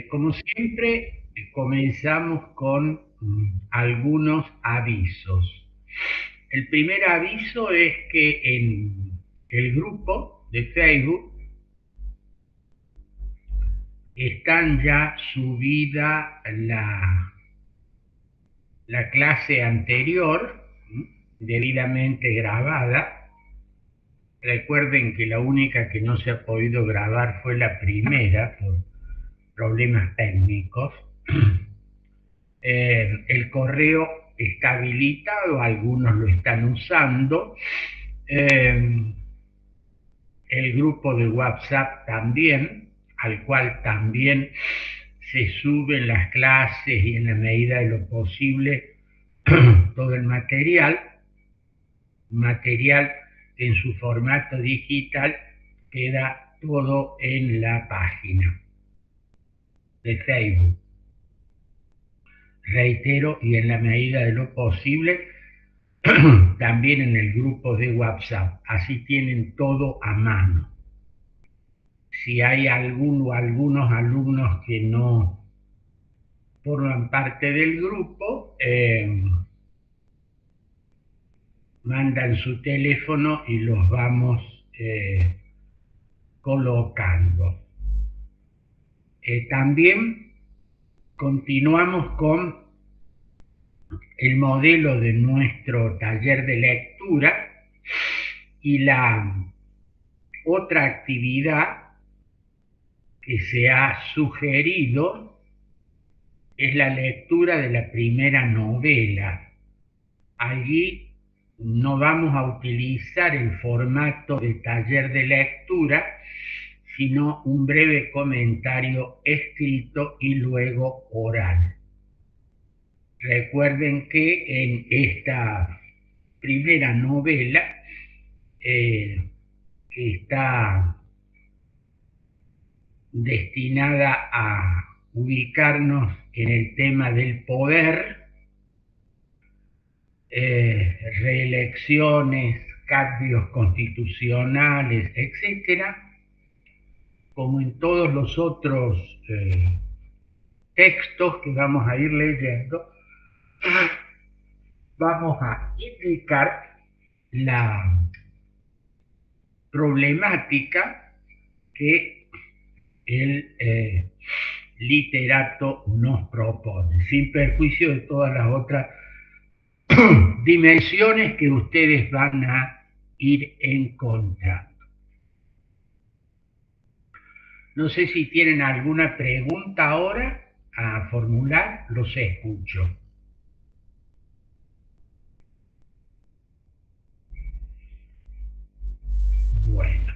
Como siempre, comenzamos con algunos avisos. El primer aviso es que en el grupo de Facebook están ya subida la clase anterior, debidamente grabada. Recuerden que la única que no se ha podido grabar fue la primera por problemas técnicos. El correo está habilitado, algunos lo están usando. Eh, el grupo de WhatsApp también, al cual también se suben las clases y en la medida de lo posible todo el material en su formato digital queda todo en la página de Facebook. Reitero, y en la medida de lo posible, también en el grupo de WhatsApp. Así tienen todo a mano. Si hay alguno o algunos alumnos que no forman parte del grupo, mandan su teléfono y los vamos colocando. También continuamos con el modelo de nuestro taller de lectura y la otra actividad que se ha sugerido es la lectura de la primera novela. Allí no vamos a utilizar el formato de taller de lectura, sino un breve comentario escrito y luego oral. Recuerden que en esta primera novela, que está destinada a ubicarnos en el tema del poder, reelecciones, cambios constitucionales, etcétera, como en todos los otros textos que vamos a ir leyendo, vamos a indicar la problemática que el literato nos propone, sin perjuicio de todas las otras dimensiones que ustedes van a ir encontrando. No sé si tienen alguna pregunta ahora a formular, los escucho. Bueno,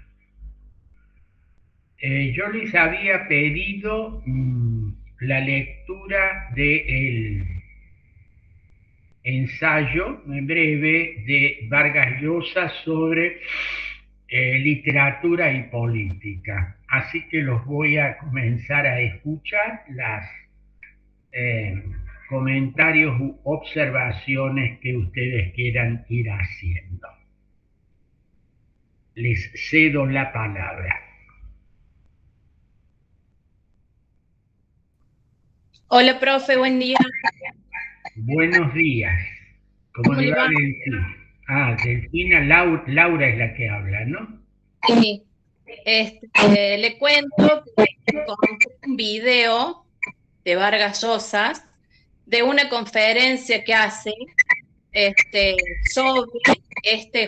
yo les había pedido la lectura del ensayo en breve de Vargas Llosa sobre literatura y política. Así que los voy a comenzar a escuchar las eh, comentarios u observaciones que ustedes quieran ir haciendo. Les cedo la palabra. Hola, profe, buen día. Buenos días. ¿Cómo ¿Cómo le le va, va? Delfina? Ah, Delfina, Laura es la que habla, ¿no? Sí, le cuento que encontré un video de Vargas Llosa de una conferencia que hace sobre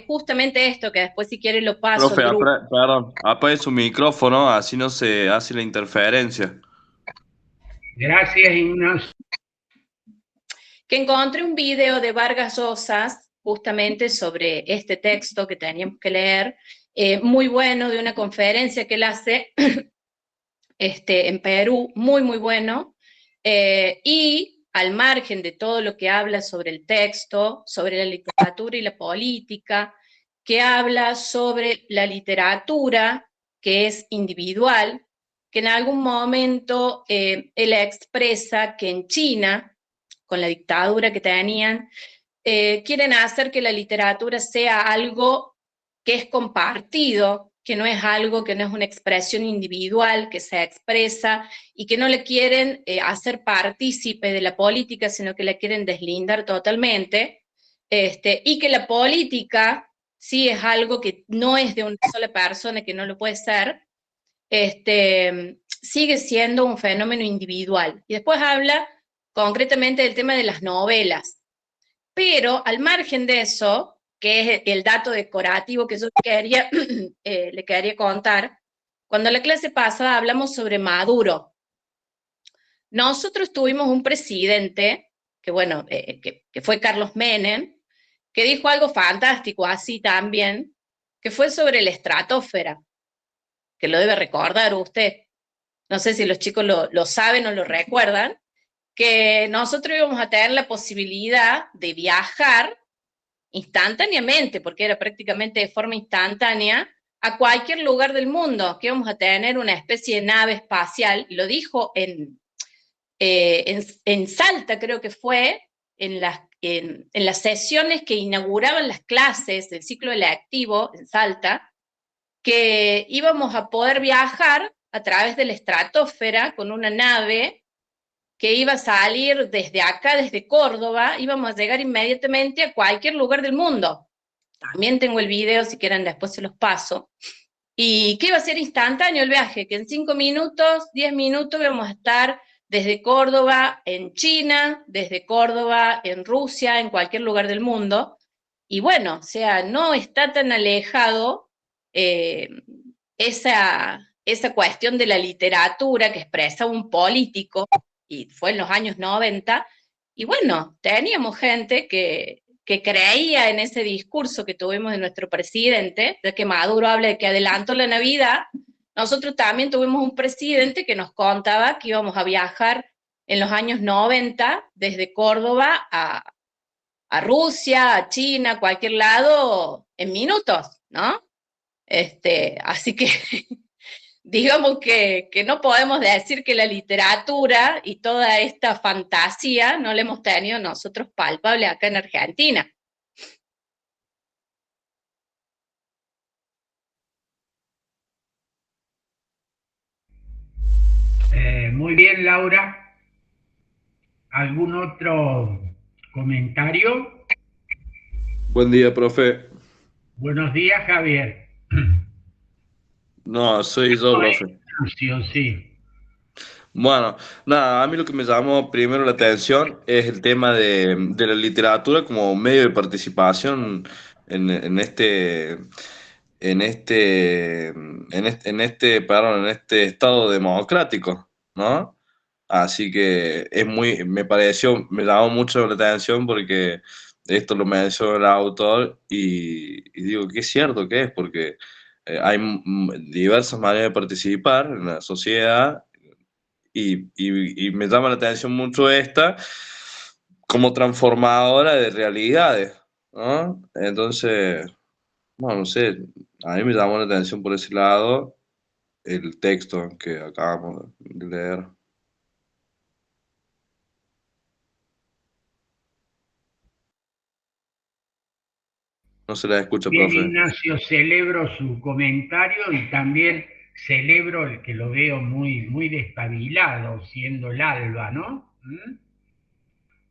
justamente esto, que después si quiere lo paso al Profe, grupo. perdón, apague su micrófono, así no se hace la interferencia. Gracias, Ignacio. Que encontré un video de Vargas Llosa justamente sobre este texto que teníamos que leer, muy bueno, de una conferencia que él hace en Perú, muy, muy bueno, y al margen de todo lo que habla sobre el texto, sobre la literatura y la política, que habla sobre la literatura que es individual, que en algún momento él expresa que en China, con la dictadura que tenían, quieren hacer que la literatura sea algo que es compartido, que no es algo, que no es una expresión individual, que se expresa y que no le quieren hacer partícipe de la política, sino que la quieren deslindar totalmente, y que la política sí es algo que no es de una sola persona, que no lo puede ser, sigue siendo un fenómeno individual. Y después habla concretamente del tema de las novelas. Pero al margen de eso, que es el dato decorativo que yo quería, le quería contar, cuando la clase pasada hablamos sobre Maduro, nosotros tuvimos un presidente, que bueno, que fue Carlos Menem, que dijo algo fantástico así también, que fue sobre la estratosfera, que lo debe recordar usted. No sé si los chicos lo saben o lo recuerdan, que nosotros íbamos a tener la posibilidad de viajar instantáneamente, porque era prácticamente de forma instantánea, a cualquier lugar del mundo, que íbamos a tener una especie de nave espacial, y lo dijo en Salta, creo que fue, en las sesiones que inauguraban las clases del ciclo electivo en Salta, que íbamos a poder viajar a través de la estratosfera con una nave que iba a salir desde acá, desde Córdoba, íbamos a llegar inmediatamente a cualquier lugar del mundo. También tengo el video, si quieren después se los paso. Y que iba a ser instantáneo el viaje, que en 5 minutos, 10 minutos íbamos a estar desde Córdoba en China, desde Córdoba en Rusia, en cualquier lugar del mundo. Y bueno, o sea, no está tan alejado esa cuestión de la literatura que expresa un político, y fue en los años 90, y bueno, teníamos gente que creía en ese discurso que tuvimos de nuestro presidente, de que Maduro habla de que adelantó la Navidad. Nosotros también tuvimos un presidente que nos contaba que íbamos a viajar en los años 90 desde Córdoba a Rusia, a China, a cualquier lado, en minutos, ¿no? Así que digamos que no podemos decir que la literatura y toda esta fantasía no la hemos tenido nosotros palpable acá en Argentina. Muy bien, Laura. ¿Algún otro comentario? Buen día, profe. Buenos días, Javier. No, soy yo, profe. Sí. Bueno, nada, a mí lo que me llamó primero la atención es el tema de la literatura como medio de participación en en este estado democrático, ¿no? Así que me llamó mucho la atención porque esto lo mencionó el autor y digo que es cierto que es, porque hay diversas maneras de participar en la sociedad y me llama la atención mucho esta como transformadora de realidades, ¿no? Entonces, bueno, no sé, a mí me llamó la atención por ese lado el texto que acabamos de leer. No se la escucha, Bien, profe. Ignacio, celebro su comentario y también celebro el que lo veo muy, muy despabilado, siendo el alba, ¿no?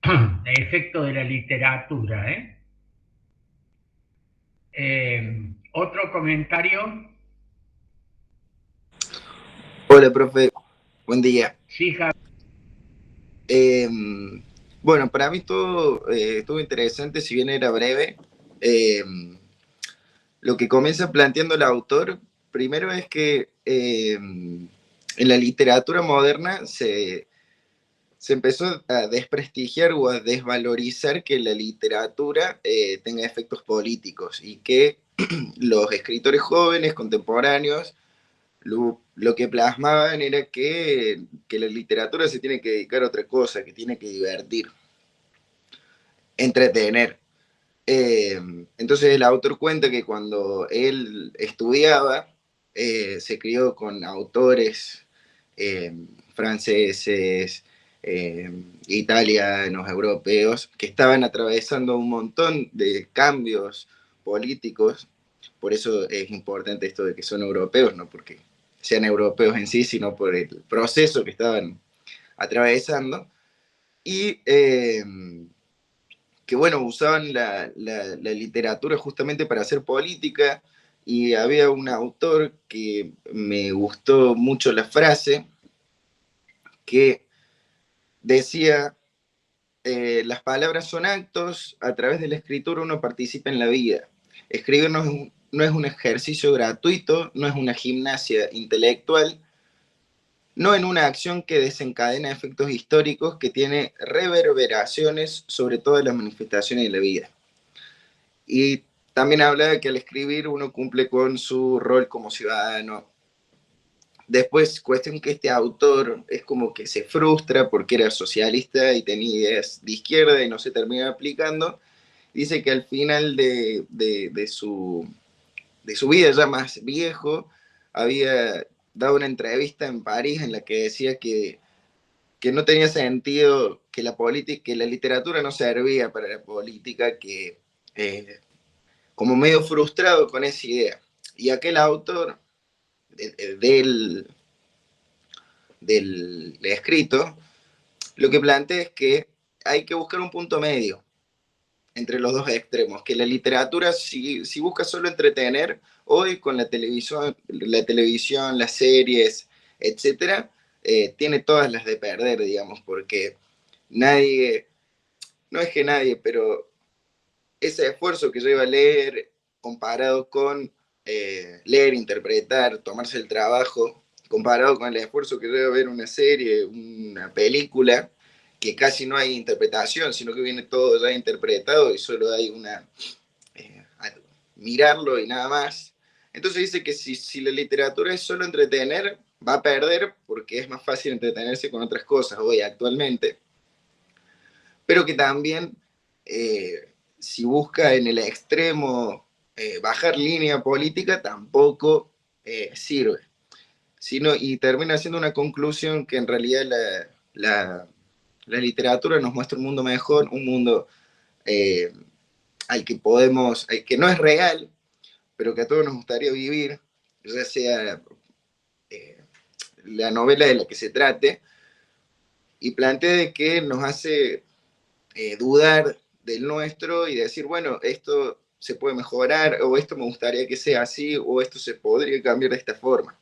El efecto de la literatura, ¿eh? ¿Otro comentario? Hola, profe. Buen día. Sí, Javier. Bueno, para mí todo estuvo interesante, si bien era breve. Lo que comienza planteando el autor, primero es que en la literatura moderna se empezó a desprestigiar o a desvalorizar que la literatura tenga efectos políticos y que los escritores jóvenes, contemporáneos, lo que plasmaban era que la literatura se tiene que dedicar a otra cosa, que tiene que divertir, entretener. Entonces el autor cuenta que cuando él estudiaba, se crió con autores franceses, italianos, europeos, que estaban atravesando un montón de cambios políticos por eso es importante esto de que son europeos, no porque sean europeos en sí, sino por el proceso que estaban atravesando. Y que bueno, usaban la literatura justamente para hacer política, y había un autor que me gustó mucho la frase, que decía, las palabras son actos, a través de la escritura uno participa en la vida. Escribir no es un ejercicio gratuito, no es una gimnasia intelectual, no en una acción que desencadena efectos históricos, que tiene reverberaciones sobre todas las manifestaciones de la vida. Y también habla de que al escribir uno cumple con su rol como ciudadano. Después, cuestión que este autor es como que se frustra porque era socialista y tenía ideas de izquierda y no se termina aplicando. Dice que al final de su vida, ya más viejo, había dado una entrevista en París en la que decía que no tenía sentido, que la literatura no servía para la política, que como medio frustrado con esa idea. Y aquel autor del escrito, lo que plantea es que hay que buscar un punto medio entre los dos extremos, que la literatura, si busca solo entretener, hoy con la televisión, las series, etcétera, tiene todas las de perder, digamos, porque nadie, no es que nadie, pero ese esfuerzo que lleva a leer comparado con leer, interpretar, tomarse el trabajo, comparado con el esfuerzo que lleva a ver una serie, una película, que casi no hay interpretación, sino que viene todo ya interpretado y solo hay mirarlo y nada más. Entonces dice que si la literatura es solo entretener, va a perder porque es más fácil entretenerse con otras cosas hoy actualmente. Pero que también, si busca en el extremo bajar línea política, tampoco sirve. Y termina siendo una conclusión que en realidad la literatura nos muestra un mundo mejor, un mundo al que no es real, pero que a todos nos gustaría vivir, ya sea la novela de la que se trate, y plantea de que nos hace dudar del nuestro y decir, bueno, esto se puede mejorar, o esto me gustaría que sea así, o esto se podría cambiar de esta forma.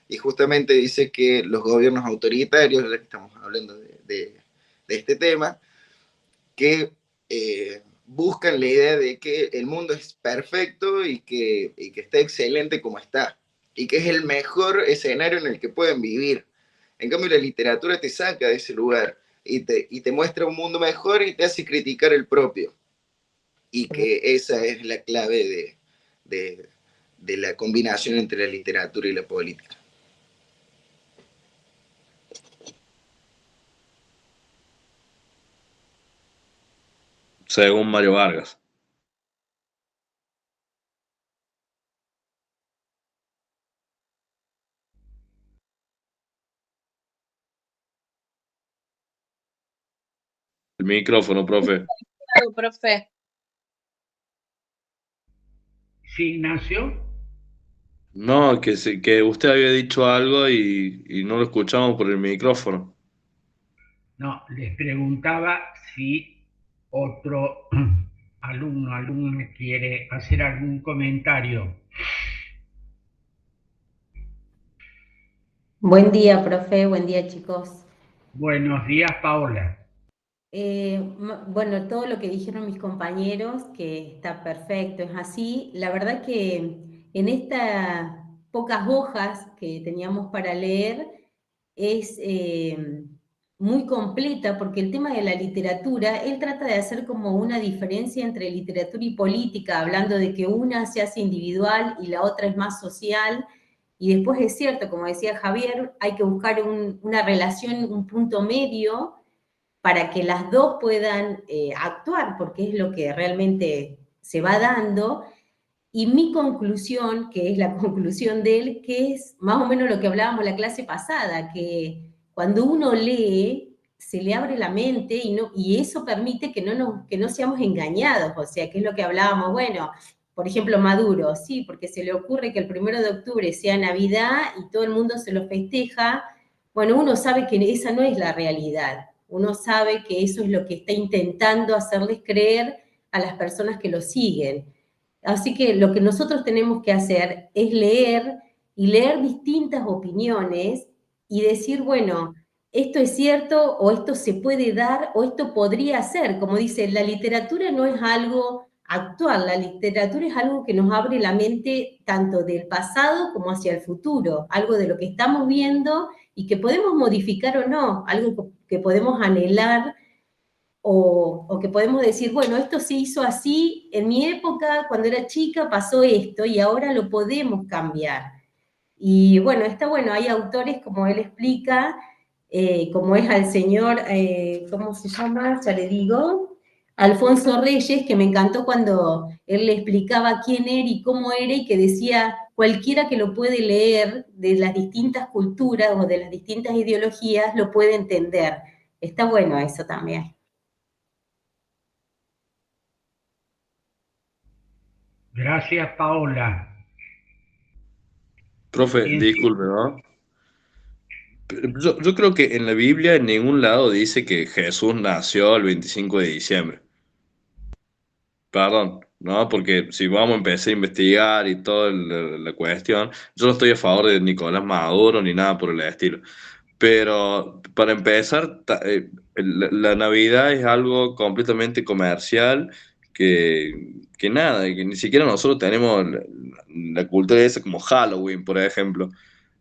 Y justamente dice que los gobiernos autoritarios, ya que estamos hablando de este tema, que buscan la idea de que el mundo es perfecto y que está excelente como está, y que es el mejor escenario en el que pueden vivir. En cambio, la literatura te saca de ese lugar y te muestra un mundo mejor y te hace criticar el propio. Y que esa es la clave de la combinación entre la literatura y la política. Según Mario Vargas. El micrófono, profe. Profe. ¿Sí, Ignacio? No, que usted había dicho algo y no lo escuchamos por el micrófono. No, les preguntaba si otro alumna quiere hacer algún comentario. Buen día, profe. Buen día, chicos. Buenos días, Paola. Bueno, todo lo que dijeron mis compañeros, que está perfecto, es así. La verdad que en estas pocas hojas que teníamos para leer es muy completa, porque el tema de la literatura, él trata de hacer como una diferencia entre literatura y política, hablando de que una se hace individual y la otra es más social. Y después es cierto, como decía Javier, hay que buscar una relación, un punto medio para que las dos puedan actuar, porque es lo que realmente se va dando. Y mi conclusión, que es la conclusión de él, que es más o menos lo que hablábamos la clase pasada, que cuando uno lee, se le abre la mente y eso permite que no seamos engañados, o sea, que es lo que hablábamos, bueno, por ejemplo, Maduro, sí, porque se le ocurre que el 1 de octubre sea Navidad y todo el mundo se lo festeja. Bueno, uno sabe que esa no es la realidad. Uno sabe que eso es lo que está intentando hacerles creer a las personas que lo siguen. Así que lo que nosotros tenemos que hacer es leer y leer distintas opiniones y decir, bueno, esto es cierto o esto se puede dar o esto podría ser. Como dice, la literatura no es algo actual, la literatura es algo que nos abre la mente tanto del pasado como hacia el futuro, algo de lo que estamos viendo y que podemos modificar o no, algo que podemos anhelar o que podemos decir, bueno, esto se hizo así, en mi época, cuando era chica, pasó esto y ahora lo podemos cambiar. Y bueno, está bueno, hay autores, como él explica, como es al señor, ¿cómo se llama? Ya le digo, Alfonso Reyes, que me encantó cuando él le explicaba quién era y cómo era y que decía, cualquiera que lo puede leer de las distintas culturas o de las distintas ideologías lo puede entender. Está bueno eso también. Gracias, Paola. Profe, Bien, disculpe, ¿no? Yo creo que en la Biblia en ningún lado dice que Jesús nació el 25 de diciembre. Perdón, ¿no? Porque si vamos a empezar a investigar y toda la cuestión, yo no estoy a favor de Nicolás Maduro ni nada por el estilo. Pero para empezar, la Navidad es algo completamente comercial que nada, que ni siquiera nosotros tenemos la cultura esa como Halloween, por ejemplo,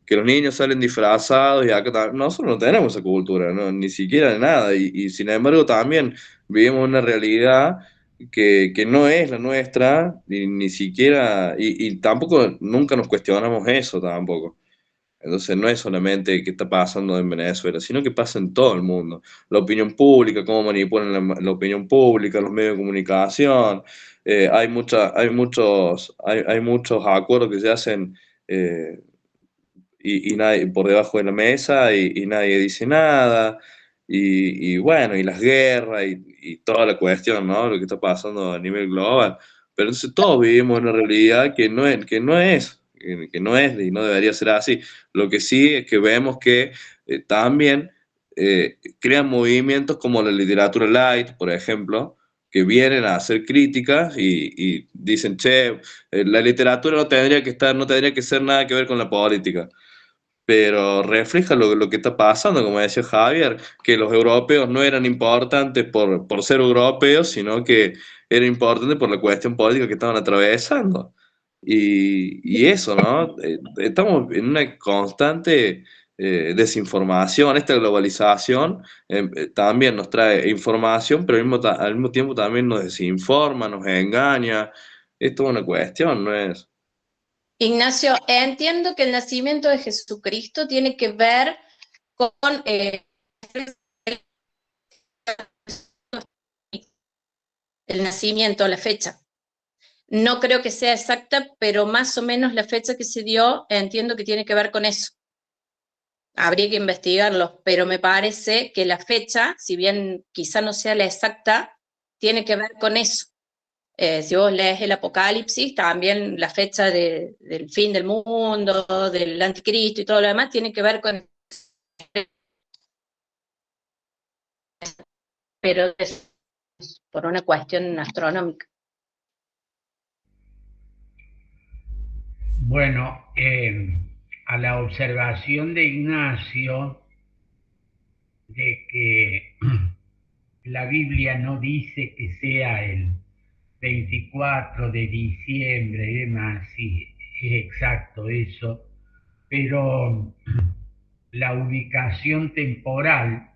que los niños salen disfrazados y acá nosotros no tenemos esa cultura, ¿no? Ni siquiera de nada. Y sin embargo también vivimos una realidad que no es la nuestra, ni siquiera, y tampoco nunca nos cuestionamos eso tampoco. Entonces no es solamente qué está pasando en Venezuela, sino que pasa en todo el mundo. La opinión pública, cómo manipulan la opinión pública, los medios de comunicación. Hay muchos acuerdos que se hacen eh, y nadie, por debajo de la mesa y nadie dice nada. Y bueno, y las guerras y toda la cuestión, ¿no? Lo que está pasando a nivel global. Pero entonces todos vivimos una realidad que no es y no debería ser así. Lo que sí es que vemos que también crean movimientos como la literatura light, por ejemplo, que vienen a hacer críticas y dicen, che, la literatura no tendría que ser nada que ver con la política, pero refleja lo que está pasando, como decía Javier, que los europeos no eran importantes por ser europeos, sino que eran importantes por la cuestión política que estaban atravesando. Y eso, ¿no? Estamos en una constante desinformación. Esta globalización también nos trae información, pero al mismo tiempo también nos desinforma, nos engaña. Es toda una cuestión, ¿no es? Ignacio, entiendo que el nacimiento de Jesucristo tiene que ver con el nacimiento, la fecha. No creo que sea exacta, pero más o menos la fecha que se dio, entiendo que tiene que ver con eso. Habría que investigarlo, pero me parece que la fecha, si bien quizá no sea la exacta, tiene que ver con eso. Si vos lees el Apocalipsis, también la fecha del fin del mundo, del anticristo y todo lo demás, tiene que ver con... Pero es por una cuestión astronómica. bueno, a la observación de Ignacio de que la Biblia no dice que sea el 24 de diciembre y demás, sí, es exacto eso, pero la ubicación temporal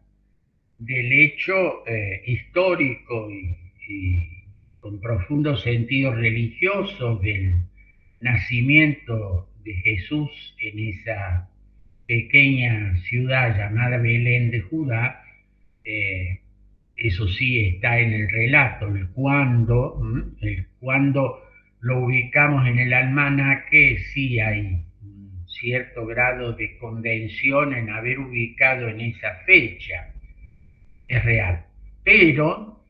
del hecho histórico y con profundo sentido religioso del nacimiento de Jesús en esa pequeña ciudad llamada Belén de Judá, eh, eso sí está en el relato, el cuándo lo ubicamos en el almanaque, sí hay un cierto grado de convención en haber ubicado en esa fecha, es real. Pero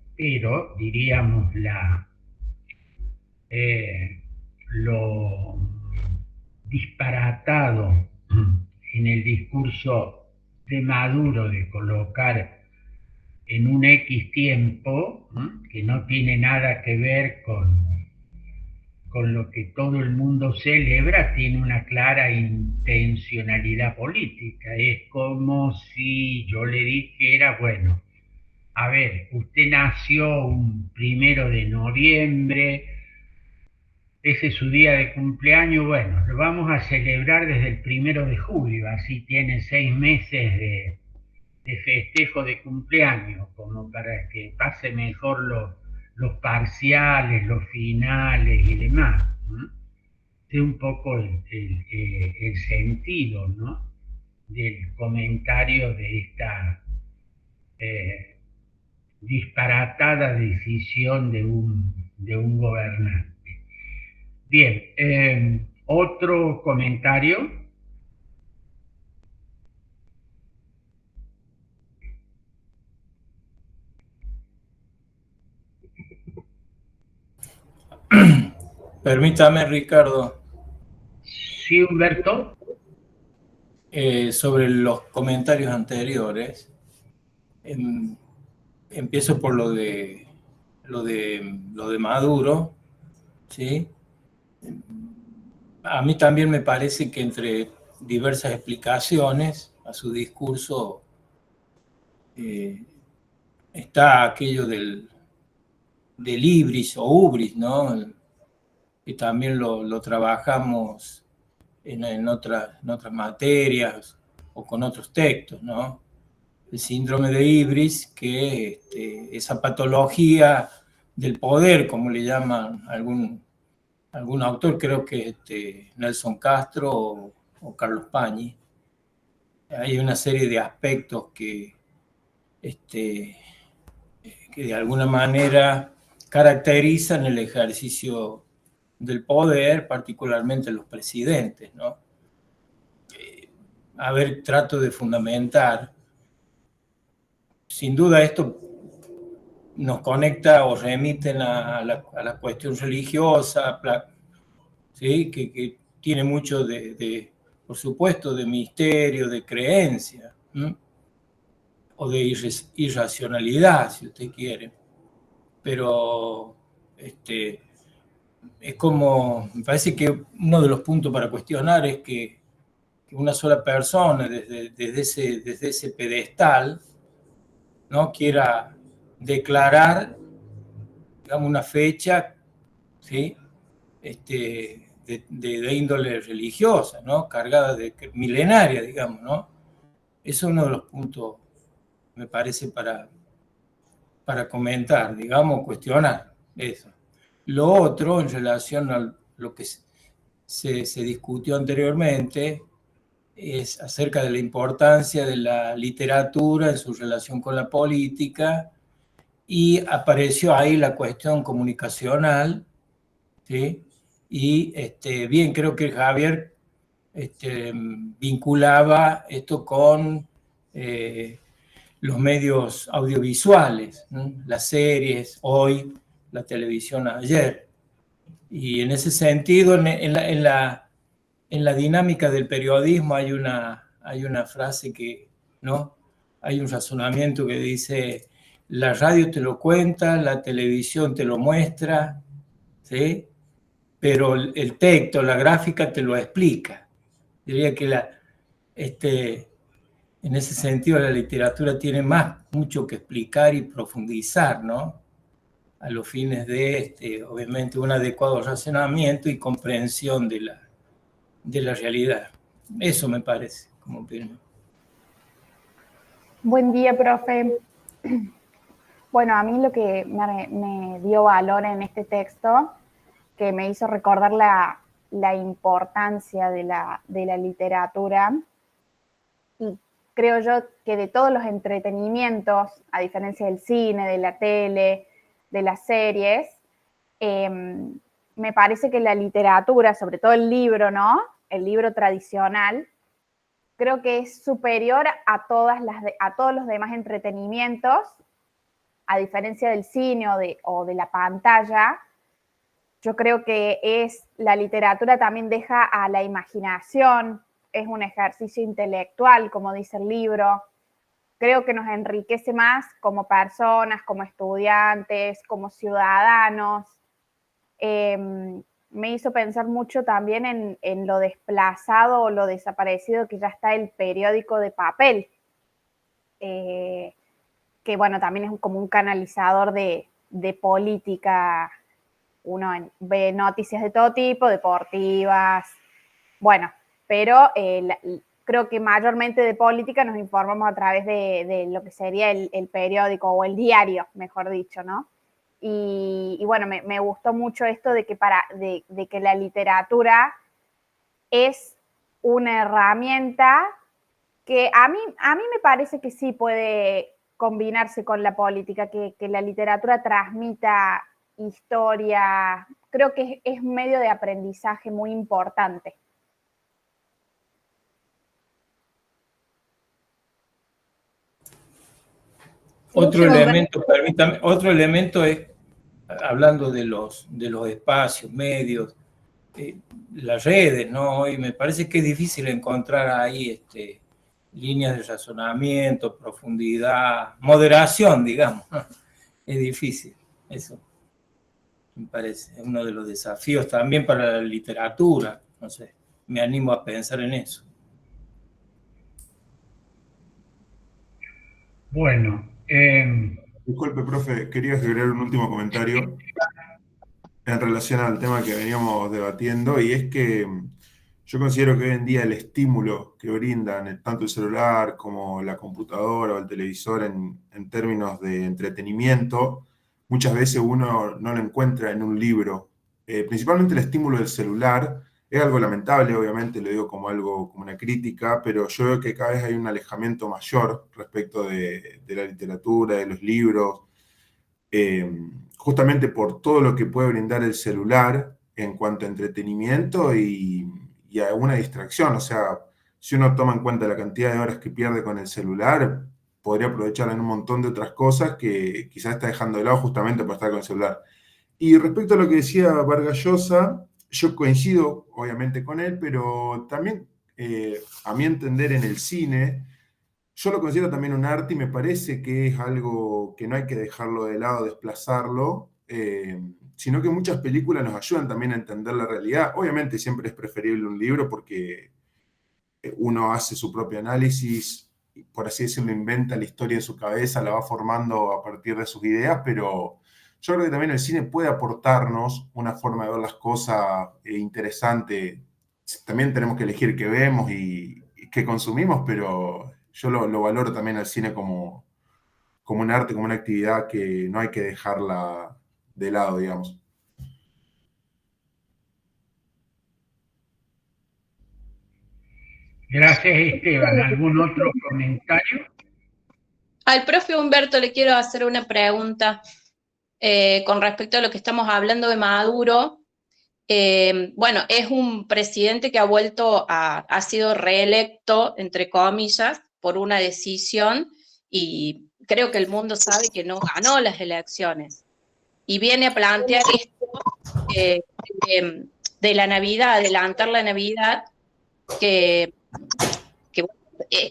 diríamos, lo disparatado en el discurso de Maduro de colocar en un X tiempo, que no tiene nada que ver con lo que todo el mundo celebra, tiene una clara intencionalidad política. Es como si yo le dijera, bueno, a ver, usted nació un 1 de noviembre, ese es su día de cumpleaños, bueno, lo vamos a celebrar desde el 1 de julio, así tiene 6 meses de festejo de cumpleaños, como para que pase mejor los parciales, los finales y demás. Es un poco el sentido, ¿no?, del comentario de esta disparatada decisión de un gobernante. Bien, otro comentario. Permítame, Ricardo. Sí, Humberto. Sobre los comentarios anteriores, empiezo por lo de Maduro, ¿sí? A mí también me parece que entre diversas explicaciones a su discurso está aquello del ibris o ubris, ¿no? Que también lo trabajamos en otras materias o con otros textos, ¿no? El síndrome de Ibris, que esa patología del poder, como le llaman algún autor, creo que Nelson Castro o Carlos Pañi. Hay una serie de aspectos que de alguna manera caracterizan el ejercicio del poder, particularmente los presidentes, ¿no? A ver, trato de fundamentar. Sin duda esto nos conecta o remiten a la cuestión religiosa, ¿sí? que tiene mucho por supuesto, de misterio, de creencia, ¿sí? O de irracionalidad, si usted quiere. Pero es como, me parece que uno de los puntos para cuestionar es que una sola persona desde ese pedestal, ¿no?, quiera declarar, digamos, una fecha, ¿sí?, de índole religiosa, ¿no?, cargada de milenaria, digamos, ¿no? Eso es uno de los puntos, me parece, para comentar, digamos, cuestionar eso. Lo otro, en relación a lo que se discutió anteriormente, es acerca de la importancia de la literatura en su relación con la política, y apareció ahí la cuestión comunicacional, ¿sí? Y bien, creo que Javier vinculaba esto con los medios audiovisuales, ¿no? Las series hoy, la televisión ayer. Y en ese sentido, en la dinámica del periodismo hay una frase que, ¿no?, hay un razonamiento que dice: la radio te lo cuenta, la televisión te lo muestra, ¿sí?, pero el texto, la gráfica te lo explica. Diría que en ese sentido la literatura tiene mucho que explicar y profundizar, ¿no?, a los fines de, obviamente, un adecuado razonamiento y comprensión de la realidad. Eso me parece, como opinión. Buen día, profe. Bueno, a mí lo que me dio valor en este texto, que me hizo recordar la importancia de la literatura, y creo yo que de todos los entretenimientos, a diferencia del cine, de la tele, de las series, me parece que la literatura, sobre todo el libro, ¿no?, el libro tradicional, creo que es superior a todos los demás entretenimientos, a diferencia del cine o de la pantalla, Yo creo que la literatura también deja a la imaginación, es un ejercicio intelectual, como dice el libro. Creo que nos enriquece más como personas, como estudiantes, como ciudadanos. Me hizo pensar mucho también en lo desplazado o lo desaparecido que ya está el periódico de papel, que bueno, también es como un canalizador de política. Uno ve noticias de todo tipo, deportivas, bueno, pero creo que mayormente de política nos informamos a través de lo que sería el periódico o el diario, mejor dicho, ¿no? Y bueno, me gustó mucho esto de que la literatura es una herramienta que a mí me parece que sí puede combinarse con la política, que la literatura transmita historia. Creo que es un medio de aprendizaje muy importante. Otro elemento, permítame, otro elemento es, hablando de los espacios, medios, las redes, ¿no? Hoy me parece que es difícil encontrar ahí líneas de razonamiento, profundidad, moderación, digamos. Es difícil, eso me parece. Es uno de los desafíos también para la literatura, no sé, me animo a pensar en eso. Bueno, Disculpe, profe, quería agregar un último comentario en relación al tema que veníamos debatiendo, y es que yo considero que hoy en día el estímulo que brindan tanto el celular como la computadora o el televisor en términos de entretenimiento, muchas veces uno no lo encuentra en un libro. Principalmente el estímulo del celular es algo lamentable, obviamente, lo digo como algo, como una crítica, pero yo veo que cada vez hay un alejamiento mayor respecto de la literatura, de los libros, justamente por todo lo que puede brindar el celular en cuanto a entretenimiento y a una distracción. O sea, si uno toma en cuenta la cantidad de horas que pierde con el celular, podría aprovecharla en un montón de otras cosas que quizás está dejando de lado justamente por estar con el celular. Y respecto a lo que decía Vargas Llosa, yo coincido obviamente con él, pero también a mi entender en el cine, yo lo considero también un arte y me parece que es algo que no hay que dejarlo de lado, desplazarlo, sino que muchas películas nos ayudan también a entender la realidad. Obviamente siempre es preferible un libro porque uno hace su propio análisis, por así decirlo, inventa la historia en su cabeza, la va formando a partir de sus ideas, pero yo creo que también el cine puede aportarnos una forma de ver las cosas interesante. También tenemos que elegir qué vemos y qué consumimos, pero yo lo valoro también al cine como un arte, como una actividad que no hay que dejarla de lado, digamos. gracias, Esteban. ¿Algún otro comentario? Al profe Humberto le quiero hacer una pregunta con respecto a lo que estamos hablando de Maduro. Bueno, es un presidente que ha sido reelecto, entre comillas, por una decisión, y creo que el mundo sabe que no ganó las elecciones. Y viene a plantear esto de la Navidad, adelantar la Navidad, que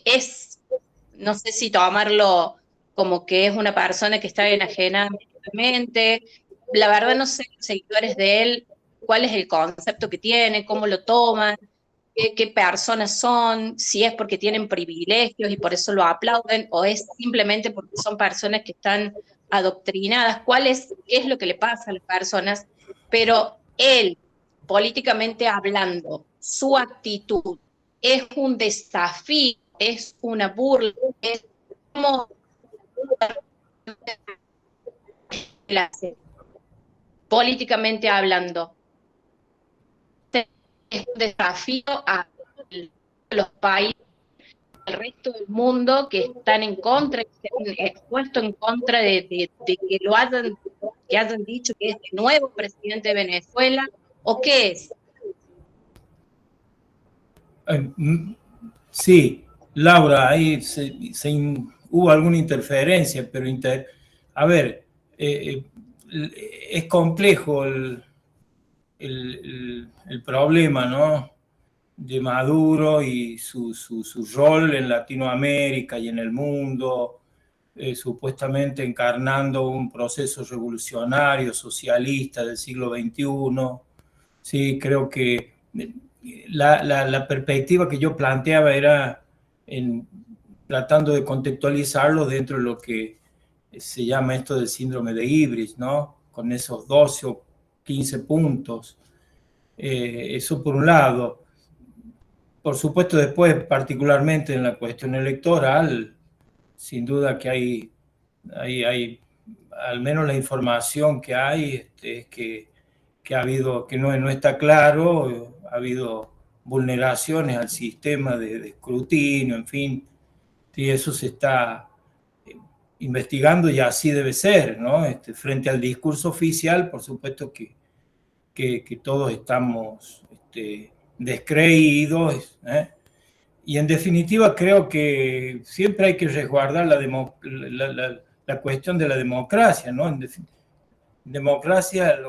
es, no sé si tomarlo como que es una persona que está enajenada mentalmente. La verdad no sé los seguidores de él, cuál es el concepto que tiene, cómo lo toman, qué personas son, si es porque tienen privilegios y por eso lo aplauden, o es simplemente porque son personas que están adoctrinadas, qué es lo que le pasa a las personas, pero él, políticamente hablando, su actitud es un desafío, es una burla, es como políticamente hablando. Es un desafío a los países, al resto del mundo que están en contra, que se han expuesto en contra de que hayan dicho que es el nuevo presidente de Venezuela, ¿o qué es? Sí, Laura, ahí hubo alguna interferencia, pero a ver, es complejo el problema, ¿no?, de Maduro y su rol en Latinoamérica y en el mundo, supuestamente encarnando un proceso revolucionario, socialista del siglo XXI. Sí, creo que la perspectiva que yo planteaba era tratando de contextualizarlo dentro de lo que se llama esto del síndrome de Ibris, ¿no?, con esos 12 o 15 puntos. Eso por un lado. Por supuesto, después, particularmente en la cuestión electoral, sin duda que hay al menos la información que hay, es que ha habido, que no está claro, ha habido vulneraciones al sistema de escrutinio, en fin, y eso se está investigando y así debe ser, ¿no? Frente al discurso oficial, por supuesto que todos estamos descreídos, y en definitiva creo que siempre hay que resguardar la cuestión de la democracia, ¿no? En democracia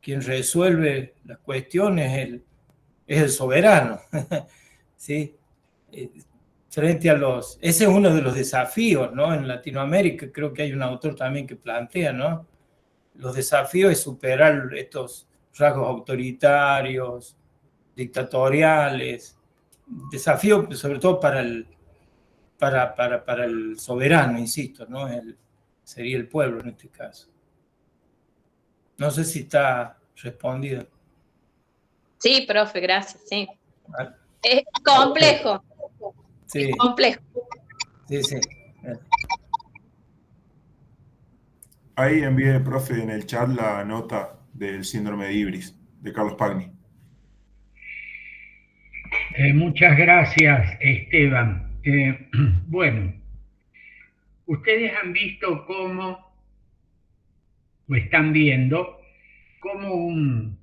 quien resuelve las cuestiones es el soberano, ¿sí? Frente a ese es uno de los desafíos, ¿no? En Latinoamérica creo que hay un autor también que plantea, ¿no?, los desafíos es superar estos rasgos autoritarios, dictatoriales, desafíos sobre todo para el soberano, insisto, ¿no? Sería el pueblo en este caso. No sé si está respondido. Sí, profe, gracias, sí. ¿Vale? Es complejo. Sí. Es complejo. Sí, sí. Ahí envié, profe, en el chat la nota del síndrome de Ibris, de Carlos Pagni. Muchas gracias, Esteban. Bueno, ustedes han visto cómo, o están viendo, cómo un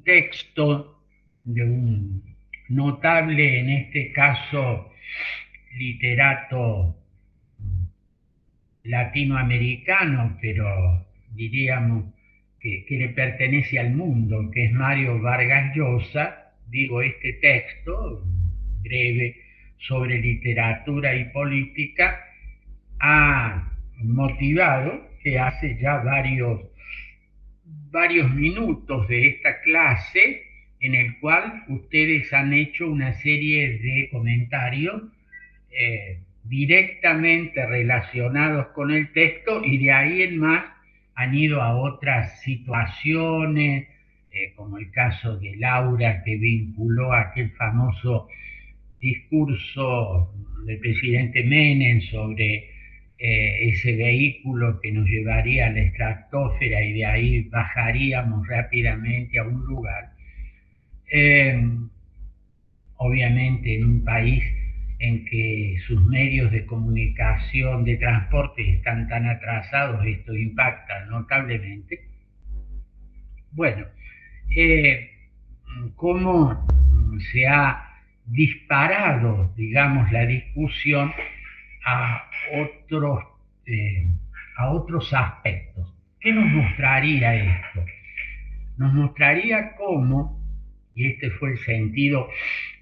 texto de un notable, en este caso, literato latinoamericano, pero diríamos que le pertenece al mundo, que es Mario Vargas Llosa, digo, este texto breve sobre literatura y política ha motivado que hace ya varios minutos de esta clase en el cual ustedes han hecho una serie de comentarios directamente relacionados con el texto, y de ahí en más han ido a otras situaciones, como el caso de Laura, que vinculó aquel famoso discurso del presidente Menem sobre ese vehículo que nos llevaría a la estratosfera y de ahí bajaríamos rápidamente a un lugar. Obviamente en un país en que sus medios de comunicación, de transporte están tan atrasados, esto impacta notablemente. Bueno, cómo se ha disparado, digamos, la discusión a otros aspectos. ¿Qué nos mostraría esto? Nos mostraría cómo, y este fue el sentido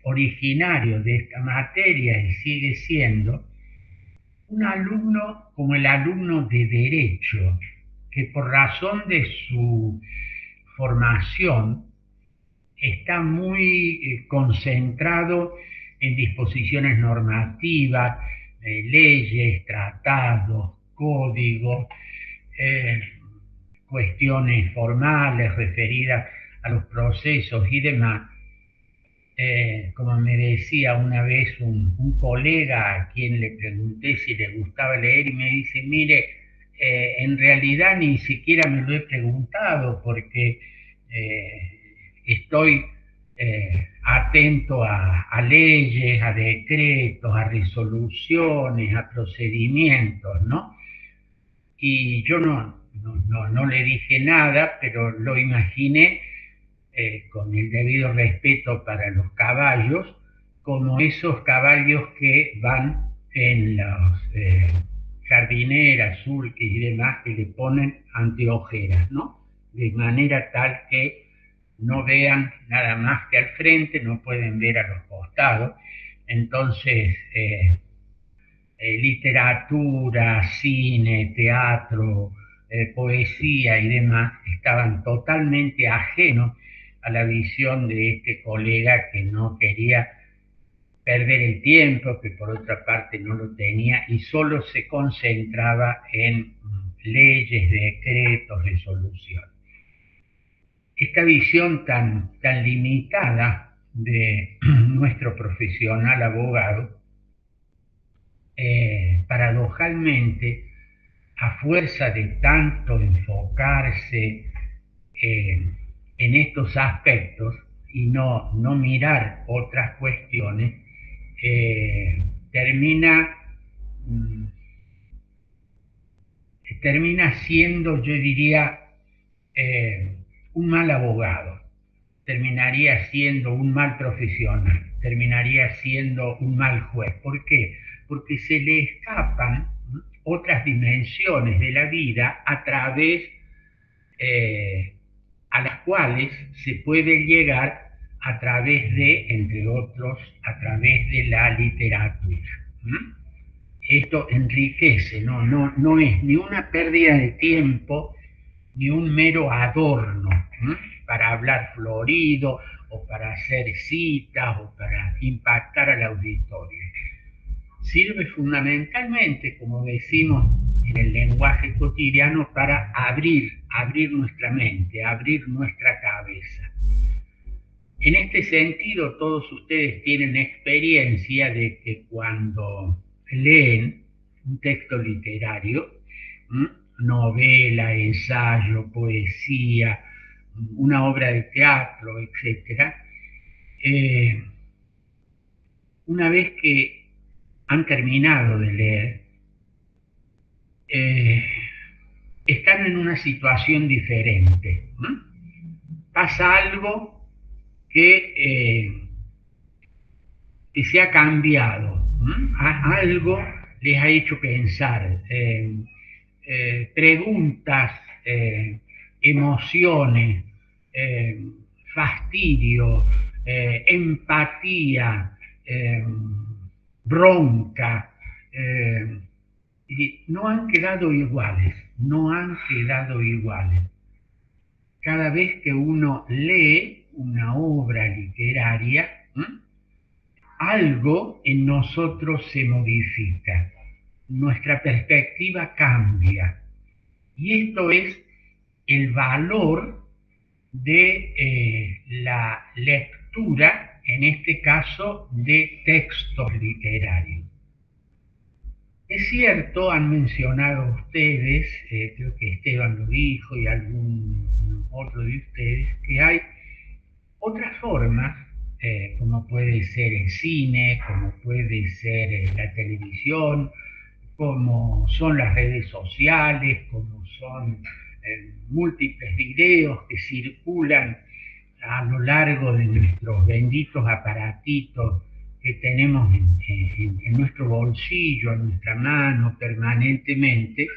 originario de esta materia y sigue siendo, un alumno como el alumno de Derecho, que por razón de su formación está muy concentrado en disposiciones normativas, leyes, tratados, códigos, cuestiones formales referidas a los procesos y demás. Como me decía una vez un colega a quien le pregunté si le gustaba leer, y me dice, mire, en realidad ni siquiera me lo he preguntado porque estoy atento a leyes, a decretos, a resoluciones, a procedimientos, ¿no? Y yo no le dije nada, pero lo imaginé con el debido respeto para los caballos, como esos caballos que van en las jardineras, sulques y demás, que le ponen anteojeras, ¿no? De manera tal que no vean nada más que al frente, no pueden ver a los costados. Entonces, literatura, cine, teatro, poesía y demás estaban totalmente ajenos a la visión de este colega que no quería perder el tiempo, que por otra parte no lo tenía y solo se concentraba en leyes, decretos, resoluciones. Esta visión tan limitada de nuestro profesional abogado, paradojalmente, a fuerza de tanto enfocarse en estos aspectos y no mirar otras cuestiones, termina siendo, yo diría, un mal abogado, terminaría siendo un mal profesional, terminaría siendo un mal juez. ¿Por qué? Porque se le escapan otras dimensiones de la vida a través a las cuales se puede llegar a través de, entre otros, a través de la literatura. Esto enriquece, no es ni una pérdida de tiempo, ni un mero adorno para hablar florido, o para hacer citas, o para impactar al auditorio. Sirve fundamentalmente, como decimos en el lenguaje cotidiano, para abrir nuestra mente, abrir nuestra cabeza. En este sentido, todos ustedes tienen experiencia de que cuando leen un texto literario, novela, ensayo, poesía, una obra de teatro, etc., una vez que han terminado de leer, están en una situación diferente. Pasa algo que se ha cambiado, algo les ha hecho pensar, preguntas, emociones, fastidio, empatía, bronca, y no han quedado iguales, Cada vez que uno lee una obra literaria, algo en nosotros se modifica, nuestra perspectiva cambia. Y esto es el valor de la lectura, en este caso, de textos literarios. Es cierto, han mencionado ustedes, creo que Esteban lo dijo y algún otro de ustedes, que hay otras formas, como puede ser el cine, como puede ser la televisión, como son las redes sociales, como son múltiples videos que circulan a lo largo de nuestros benditos aparatitos que tenemos en nuestro bolsillo, en nuestra mano permanentemente,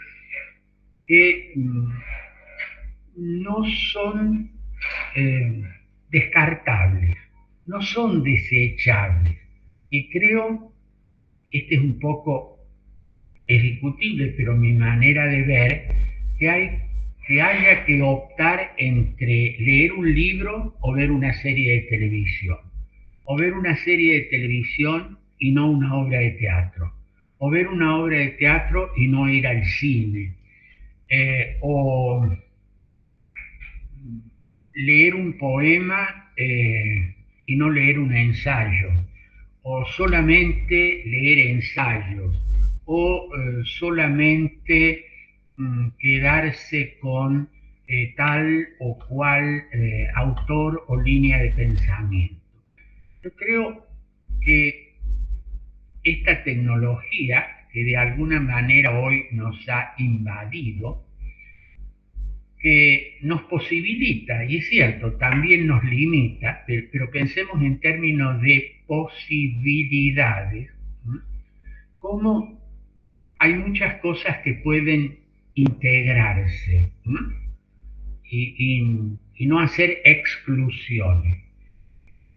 que no son descartables, no son desechables. Y creo, este es un poco, es discutible, pero mi manera de ver, que haya que optar entre leer un libro o ver una serie de televisión. O ver una serie de televisión y no una obra de teatro. O ver una obra de teatro y no ir al cine. O leer un poema y no leer un ensayo. O solamente leer ensayos. O solamente quedarse con tal o cual autor o línea de pensamiento. Yo creo que esta tecnología, que de alguna manera hoy nos ha invadido, que nos posibilita, y es cierto, también nos limita, pero pensemos en términos de posibilidades, cómo hay muchas cosas que pueden integrarse. Y y no hacer exclusiones.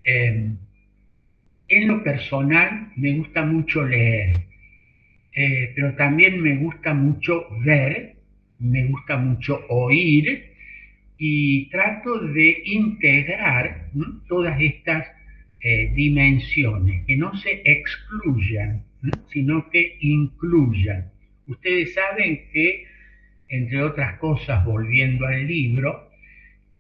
En lo personal me gusta mucho leer, pero también me gusta mucho ver, me gusta mucho oír, y trato de integrar, ¿no?, todas estas dimensiones, que no se excluyan, ¿no?, sino que incluyan. Ustedes saben que, entre otras cosas, volviendo al libro,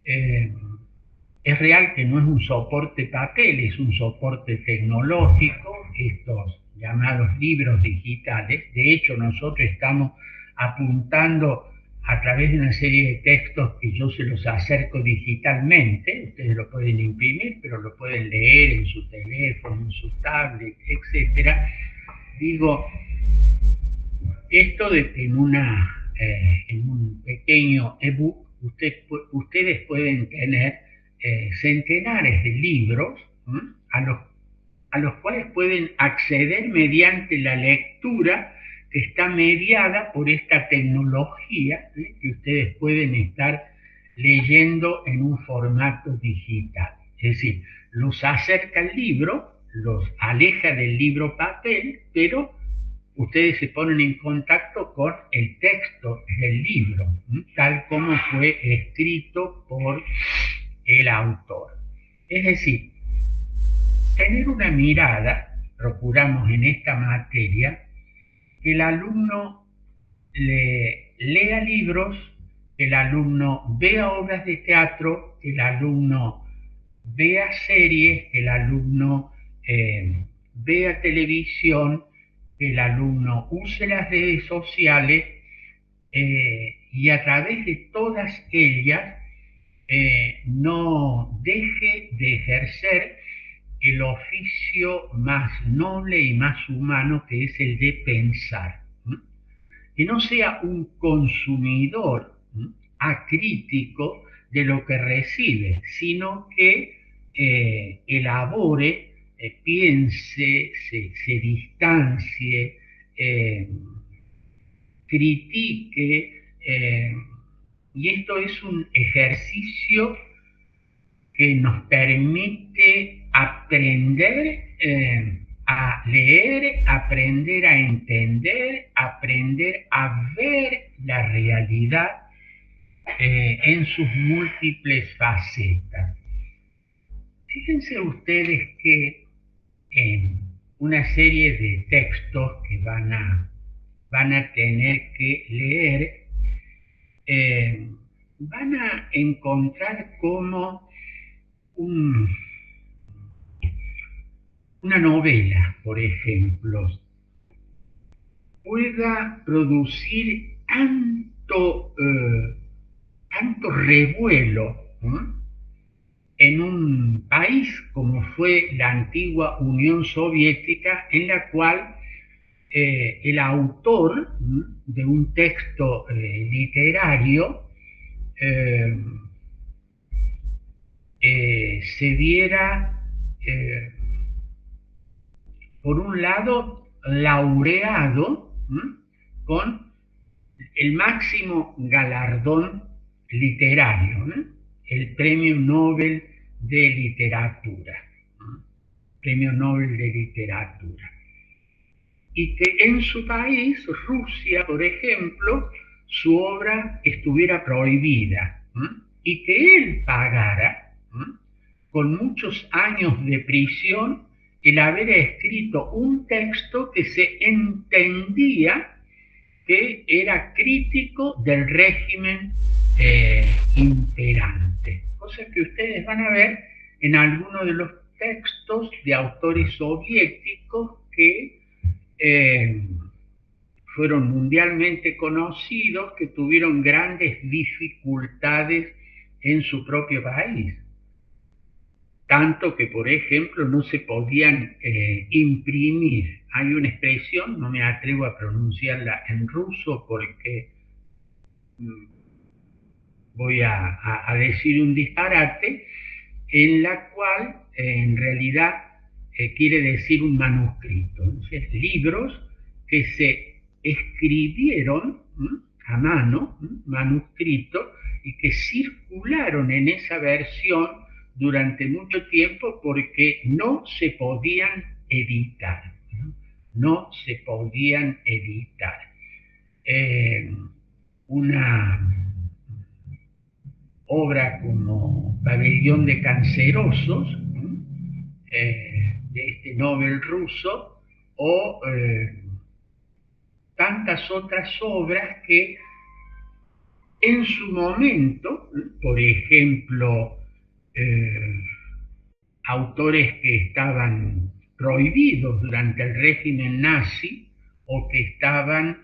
es real que no es un soporte papel, es un soporte tecnológico, estos llamados libros digitales. De hecho, nosotros estamos apuntando a través de una serie de textos que yo se los acerco digitalmente. Ustedes lo pueden imprimir, pero lo pueden leer en su teléfono, en su tablet, etc. Digo, esto de que en un pequeño ebook ustedes pueden tener centenares de libros, ¿sí?, a los cuales pueden acceder mediante la lectura que está mediada por esta tecnología, ¿sí?, que ustedes pueden estar leyendo en un formato digital. Es decir, los acerca al libro, los aleja del libro papel, pero ustedes se ponen en contacto con el texto del libro, ¿sí?, tal como fue escrito por el autor. Es decir, tener una mirada, procuramos en esta materia, que el alumno lea libros, que el alumno vea obras de teatro, que el alumno vea series, que el alumno vea televisión, que el alumno use las redes sociales, y a través de todas ellas no deje de ejercer el oficio más noble y más humano, que es el de pensar. Que no sea un consumidor acrítico de lo que recibe, sino que elabore, piense, se distancie, critique, y esto es un ejercicio que nos permite aprender a leer, aprender a entender, aprender a ver la realidad en sus múltiples facetas. Fíjense ustedes que en una serie de textos que van a tener que leer, van a encontrar como una novela, por ejemplo, pueda producir tanto revuelo, ¿no?, en un país como fue la antigua Unión Soviética, en la cual el autor de un texto literario se viera, por un lado, laureado con el máximo galardón literario, el Premio Nobel de Literatura, Premio Nobel de Literatura. Y que en su país, Rusia, por ejemplo, su obra estuviera prohibida, y que él pagara con muchos años de prisión el haber escrito un texto que se entendía que era crítico del régimen imperante. Cosa que ustedes van a ver en algunos de los textos de autores soviéticos que fueron mundialmente conocidos, que tuvieron grandes dificultades en su propio país. Tanto que, por ejemplo, no se podían imprimir. Hay una expresión, no me atrevo a pronunciarla en ruso porque voy a decir un disparate, en la cual en realidad quiere decir un manuscrito. Entonces, libros que se escribieron a mano, manuscritos, y que circularon en esa versión durante mucho tiempo porque no se podían editar, no se podían editar. Una obra como Pabellón de Cancerosos, de este Nobel ruso, o tantas otras obras que en su momento, por ejemplo, autores que estaban prohibidos durante el régimen nazi o que estaban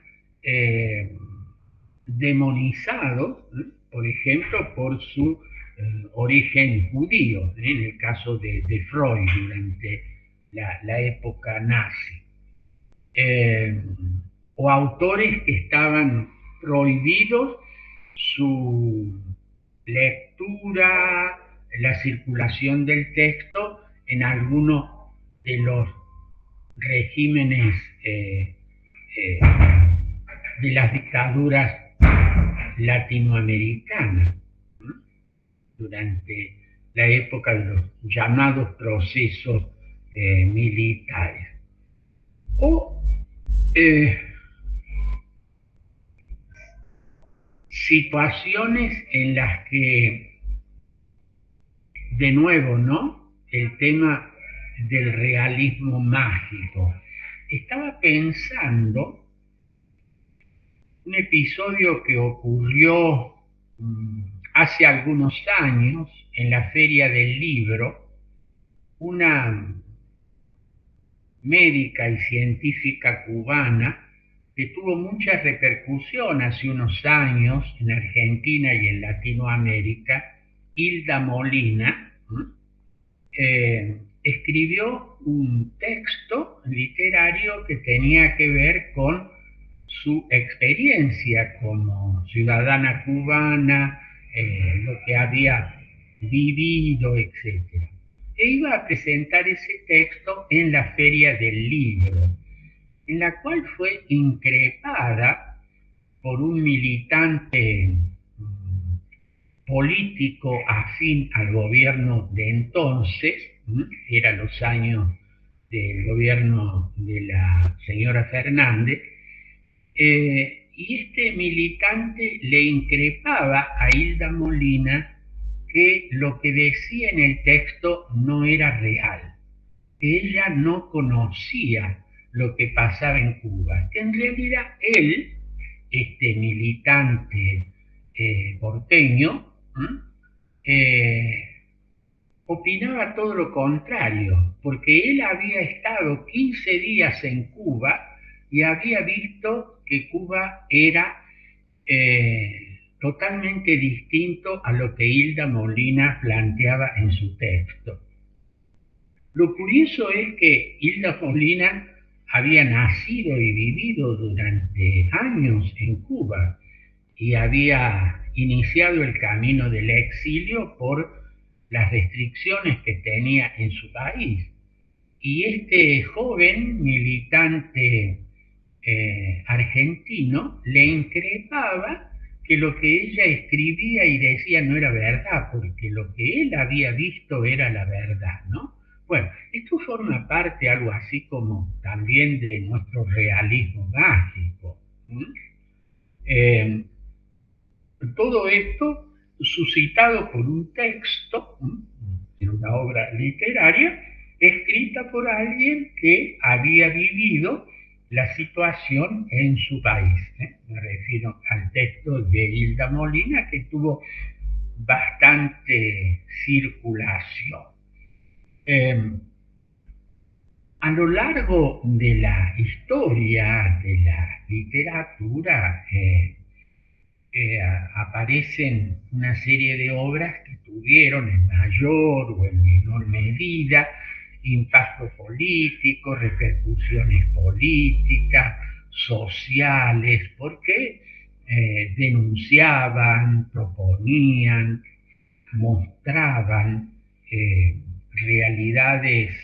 demonizados, por ejemplo, por su origen judío, en el caso de Freud durante la época nazi. O autores que estaban prohibidos su lectura, la circulación del texto en algunos de los regímenes de las dictaduras latinoamericanas, ¿no? Durante la época de los llamados procesos militares. O situaciones en las que, de nuevo, ¿no?, el tema del realismo mágico. Estaba pensando un episodio que ocurrió hace algunos años en la Feria del Libro. Una médica y científica cubana que tuvo mucha repercusión hace unos años en Argentina y en Latinoamérica, Hilda Molina, escribió un texto literario que tenía que ver con su experiencia como ciudadana cubana, lo que había vivido, etc. E iba a presentar ese texto en la Feria del Libro, en la cual fue increpada por un militante político afín al gobierno de entonces, eran los años del gobierno de la señora Fernández, y este militante le increpaba a Hilda Molina que lo que decía en el texto no era real, que ella no conocía lo que pasaba en Cuba, que en realidad él, este militante porteño, opinaba todo lo contrario, porque él había estado 15 días en Cuba y había visto que Cuba era totalmente distinto a lo que Hilda Molina planteaba en su texto. Lo curioso es que Hilda Molina había nacido y vivido durante años en Cuba y había iniciado el camino del exilio por las restricciones que tenía en su país. Y este joven militante argentino le increpaba que lo que ella escribía y decía no era verdad, porque lo que él había visto era la verdad, ¿no? Bueno, esto forma parte, algo así como también de nuestro realismo mágico. Todo esto suscitado por un texto, en una obra literaria, escrita por alguien que había vivido la situación en su país. Me refiero al texto de Hilda Molina, que tuvo bastante circulación. A lo largo de la historia de la literatura aparecen una serie de obras que tuvieron en mayor o en menor medida impacto político, repercusiones políticas, sociales, porque denunciaban, proponían, mostraban realidades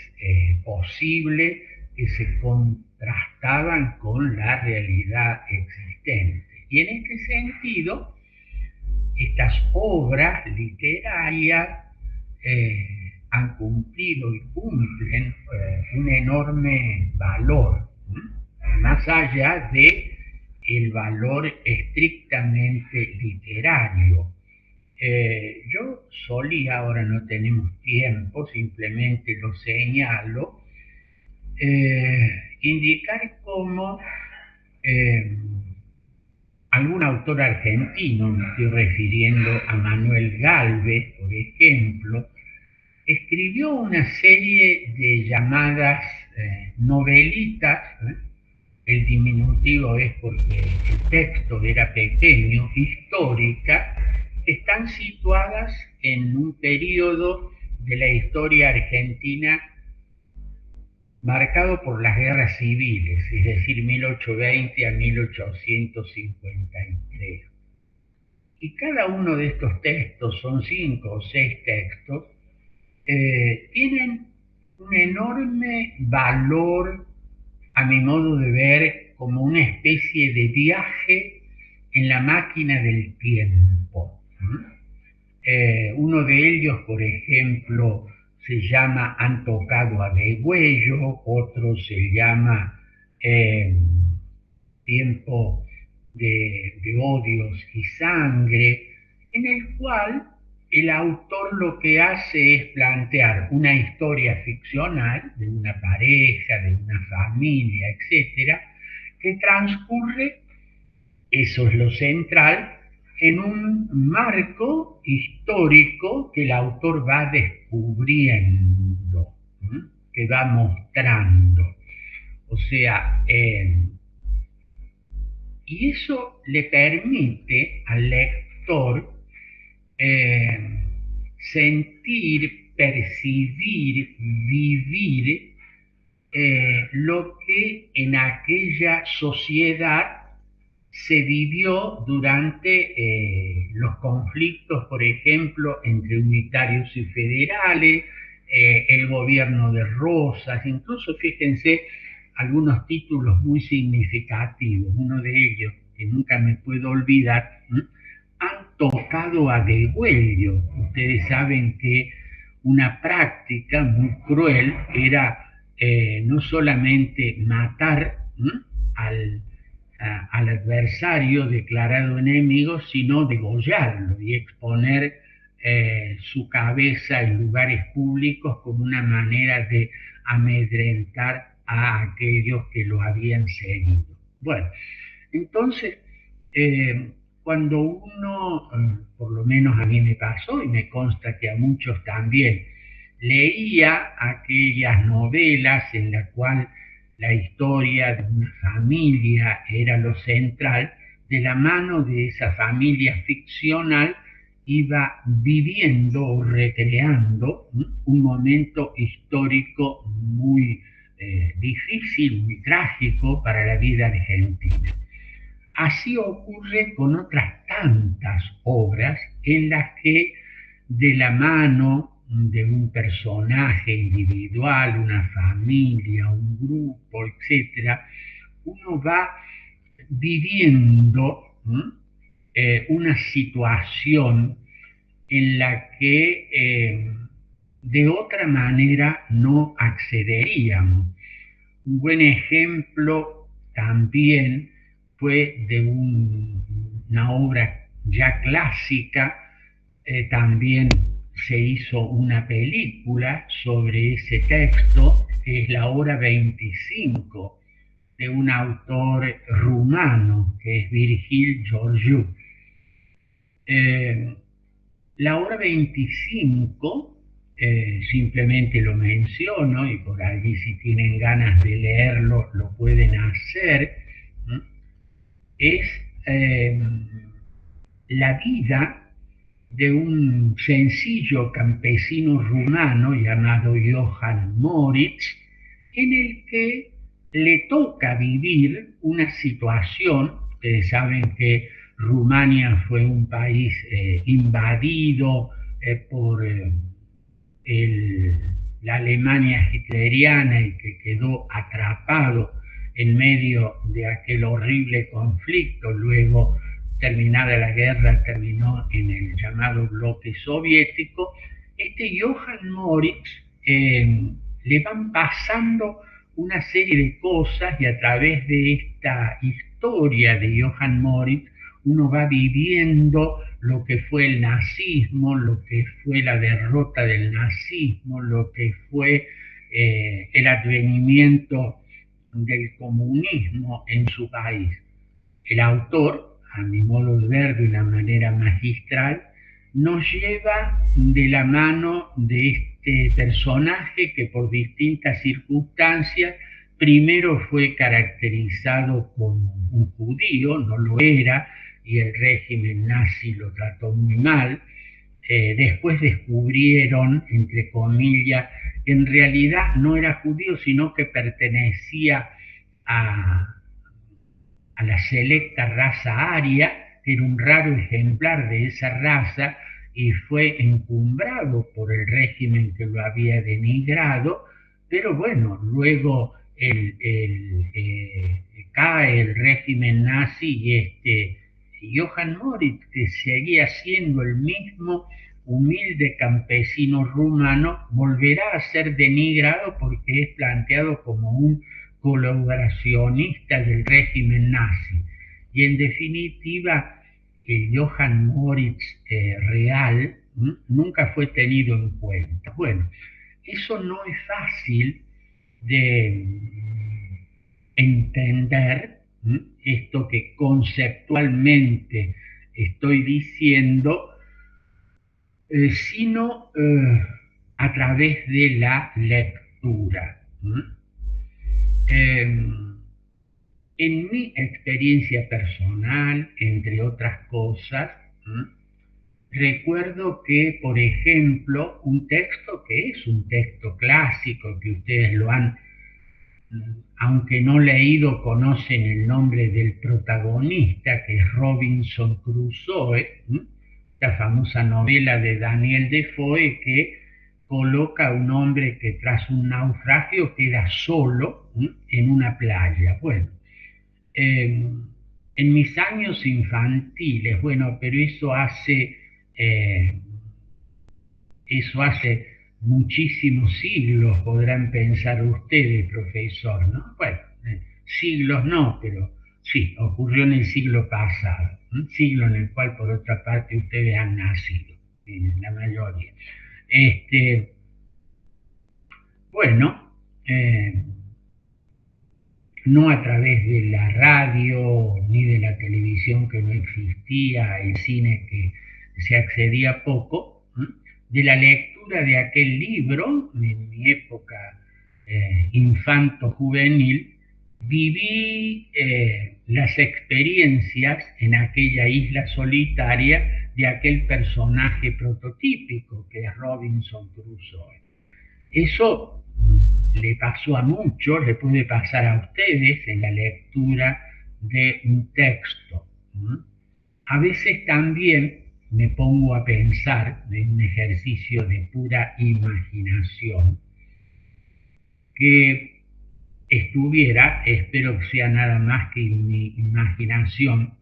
posibles que se contrastaban con la realidad existente. Y en este sentido, estas obras literarias han cumplido y cumplen un enorme valor, más allá de el valor estrictamente literario. Yo solía, ahora no tenemos tiempo, simplemente lo señalo, indicar cómo algún autor argentino, me estoy refiriendo a Manuel Gálvez, por ejemplo, escribió una serie de llamadas novelitas, el diminutivo es porque el texto era pequeño, históricas, están situadas en un periodo de la historia argentina marcado por las guerras civiles, es decir, 1820 a 1853. Y cada uno de estos textos, son 5 o 6 textos, tienen un enorme valor, a mi modo de ver, como una especie de viaje en la máquina del tiempo. Uno de ellos, por ejemplo, se llama Han tocado a degüello, otro se llama Tiempo de odios y sangre, en el cual el autor lo que hace es plantear una historia ficcional de una pareja, de una familia, etcétera, que transcurre, eso es lo central, en un marco histórico que el autor va descubriendo, que va mostrando. O sea, y eso le permite al lector sentir, percibir, vivir lo que en aquella sociedad se vivió durante los conflictos, por ejemplo, entre unitarios y federales, el gobierno de Rosas, incluso fíjense algunos títulos muy significativos, uno de ellos que nunca me puedo olvidar, Han tocado a degüello. Ustedes saben que una práctica muy cruel era no solamente matar al adversario declarado enemigo, sino degollarlo y exponer su cabeza en lugares públicos como una manera de amedrentar a aquellos que lo habían seguido. Bueno, entonces, cuando uno, por lo menos a mí me pasó y me consta que a muchos también, leía aquellas novelas en las cuales la historia de una familia era lo central, de la mano de esa familia ficcional iba viviendo o recreando un momento histórico muy difícil, muy trágico para la vida argentina. Así ocurre con otras tantas obras en las que de la mano de un personaje individual, una familia, un grupo, etcétera, uno va viviendo una situación en la que de otra manera no accederíamos. Un buen ejemplo también fue de una obra ya clásica, también se hizo una película sobre ese texto, que es La Hora 25, de un autor rumano, que es Virgil Georgiou. La Hora 25, simplemente lo menciono, y por allí si tienen ganas de leerlo, lo pueden hacer, es la vida de un sencillo campesino rumano llamado Johann Moritz, en el que le toca vivir una situación. Ustedes saben que Rumania fue un país invadido por la Alemania hitleriana y que quedó atrapado en medio de aquel horrible conflicto luego terminada la guerra, terminó en el llamado bloque soviético. Johann Moritz le van pasando una serie de cosas, y a través de esta historia de Johann Moritz uno va viviendo lo que fue el nazismo, lo que fue la derrota del nazismo, lo que fue el advenimiento del comunismo en su país. El autor, a mi modo de ver de una manera magistral, nos lleva de la mano de este personaje que por distintas circunstancias primero fue caracterizado como un judío, no lo era, y el régimen nazi lo trató muy mal. Después descubrieron, entre comillas, que en realidad no era judío, sino que pertenecía a la selecta raza aria, que era un raro ejemplar de esa raza, y fue encumbrado por el régimen que lo había denigrado, pero bueno, luego cae el régimen nazi y Johann Moritz, que seguía siendo el mismo humilde campesino rumano, volverá a ser denigrado porque es planteado como un colaboracionista del régimen nazi. Y en definitiva, el Johann Moritz real nunca fue tenido en cuenta. Bueno, eso no es fácil de entender, esto que conceptualmente estoy diciendo, sino a través de la lectura. En mi experiencia personal, entre otras cosas, recuerdo que, por ejemplo, un texto que es un texto clásico, que ustedes lo han, aunque no leído, conocen el nombre del protagonista, que es Robinson Crusoe, la famosa novela de Daniel Defoe, que coloca a un hombre que tras un naufragio queda solo en una playa. Bueno, en mis años infantiles, bueno, pero eso hace muchísimos siglos, podrán pensar ustedes, profesor, ¿no? Bueno, siglos no, pero sí, ocurrió en el siglo pasado, siglo en el cual, por otra parte, ustedes han nacido, la mayoría. Bueno, no a través de la radio ni de la televisión, que no existía, el cine que se accedía poco, de la lectura de aquel libro, en mi época infanto-juvenil, viví las experiencias en aquella isla solitaria de aquel personaje prototípico que es Robinson Crusoe. Eso le pasó a muchos, le puede pasar a ustedes en la lectura de un texto. A veces también me pongo a pensar, en un ejercicio de pura imaginación, que estuviera, espero que sea nada más que mi imaginación,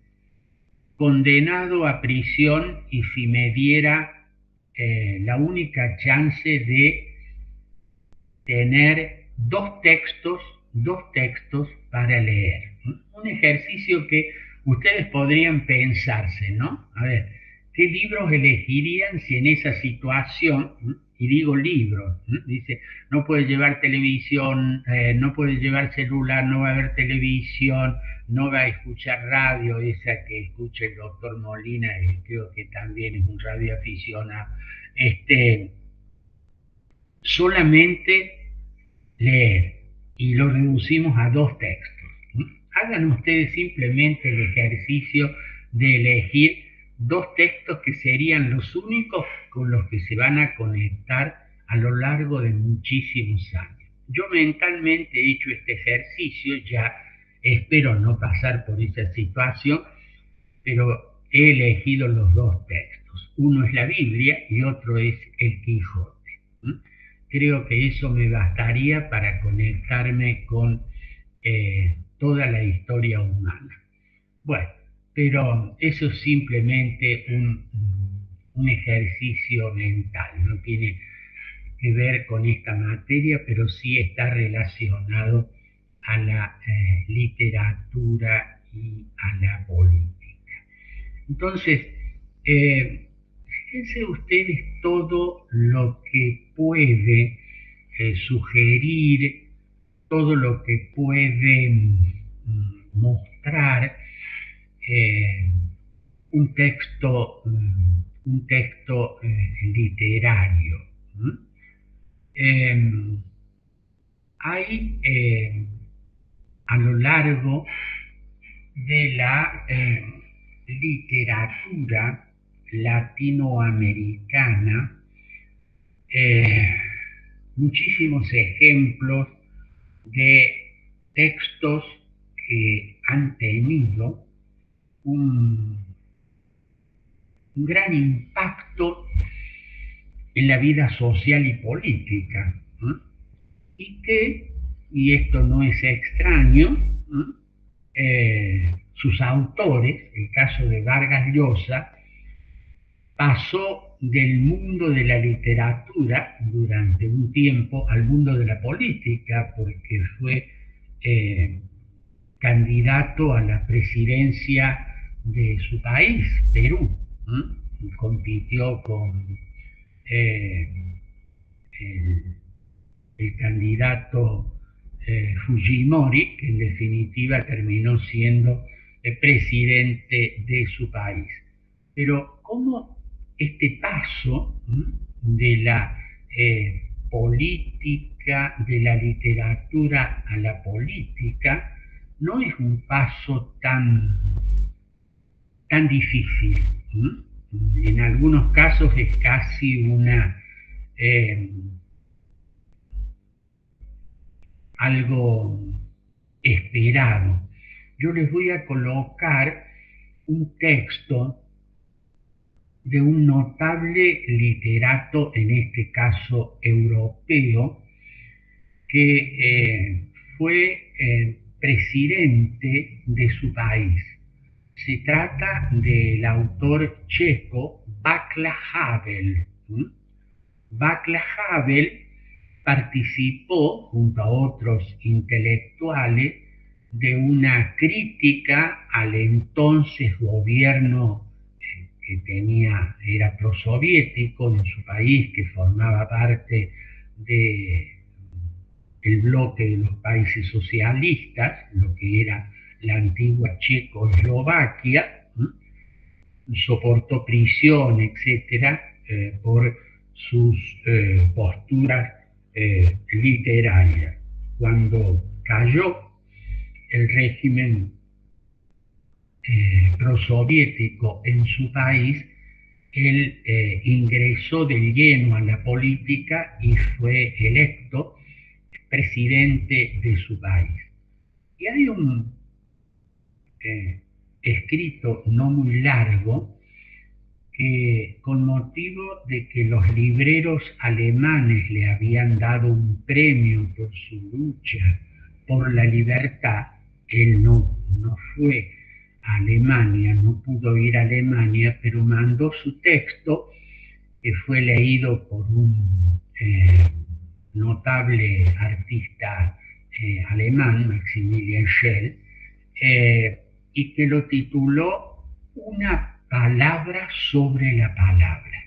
condenado a prisión, y si me diera la única chance de tener dos textos para leer. Un ejercicio que ustedes podrían pensarse, ¿no? A ver, ¿qué libros elegirían si en esa situación, y digo libros, dice, no puede llevar televisión, no puede llevar celular, no va a ver televisión, no va a escuchar radio, esa que escucha el doctor Molina, y creo que también es un radioaficionado, solamente leer, y lo reducimos a dos textos. Hagan ustedes simplemente el ejercicio de elegir dos textos que serían los únicos con los que se van a conectar a lo largo de muchísimos años. Yo mentalmente he hecho este ejercicio, ya espero no pasar por esa situación, pero he elegido los dos textos. Uno es la Biblia y otro es el Quijote. Creo que eso me bastaría para conectarme con toda la historia humana. Bueno, pero eso es simplemente un ejercicio mental, no tiene que ver con esta materia, pero sí está relacionado a la literatura y a la política. Entonces, fíjense ustedes todo lo que puede sugerir, todo lo que puede mostrar un texto literario. Hay a lo largo de la literatura latinoamericana muchísimos ejemplos de textos que han tenido un gran impacto en la vida social y política, ¿no? Y esto no es extraño, ¿no? Sus autores, el caso de Vargas Llosa, pasó del mundo de la literatura durante un tiempo al mundo de la política, porque fue candidato a la presidencia de su país, Perú, ¿no? Y compitió con el candidato Fujimori, que en definitiva terminó siendo el presidente de su país. Pero cómo este paso de la política, de la literatura a la política, no es un paso tan difícil. En algunos casos es casi algo esperado. Yo les voy a colocar un texto de un notable literato, en este caso europeo, que fue presidente de su país. Se trata del autor checo Václav Havel. Václav Havel participó, junto a otros intelectuales, de una crítica al entonces gobierno que era prosoviético en su país, que formaba parte del bloque de los países socialistas, lo que era la antigua Checoslovaquia. Soportó prisión, etcétera, por sus posturas literarias. Cuando cayó el régimen prosoviético en su país, él ingresó de lleno a la política y fue electo presidente de su país. Y hay un escrito no muy largo que, con motivo de que los libreros alemanes le habían dado un premio por su lucha por la libertad, él no fue a Alemania, no pudo ir a Alemania, pero mandó su texto, que fue leído por un notable artista alemán, Maximilian Schell, y que lo tituló Una palabra sobre la palabra.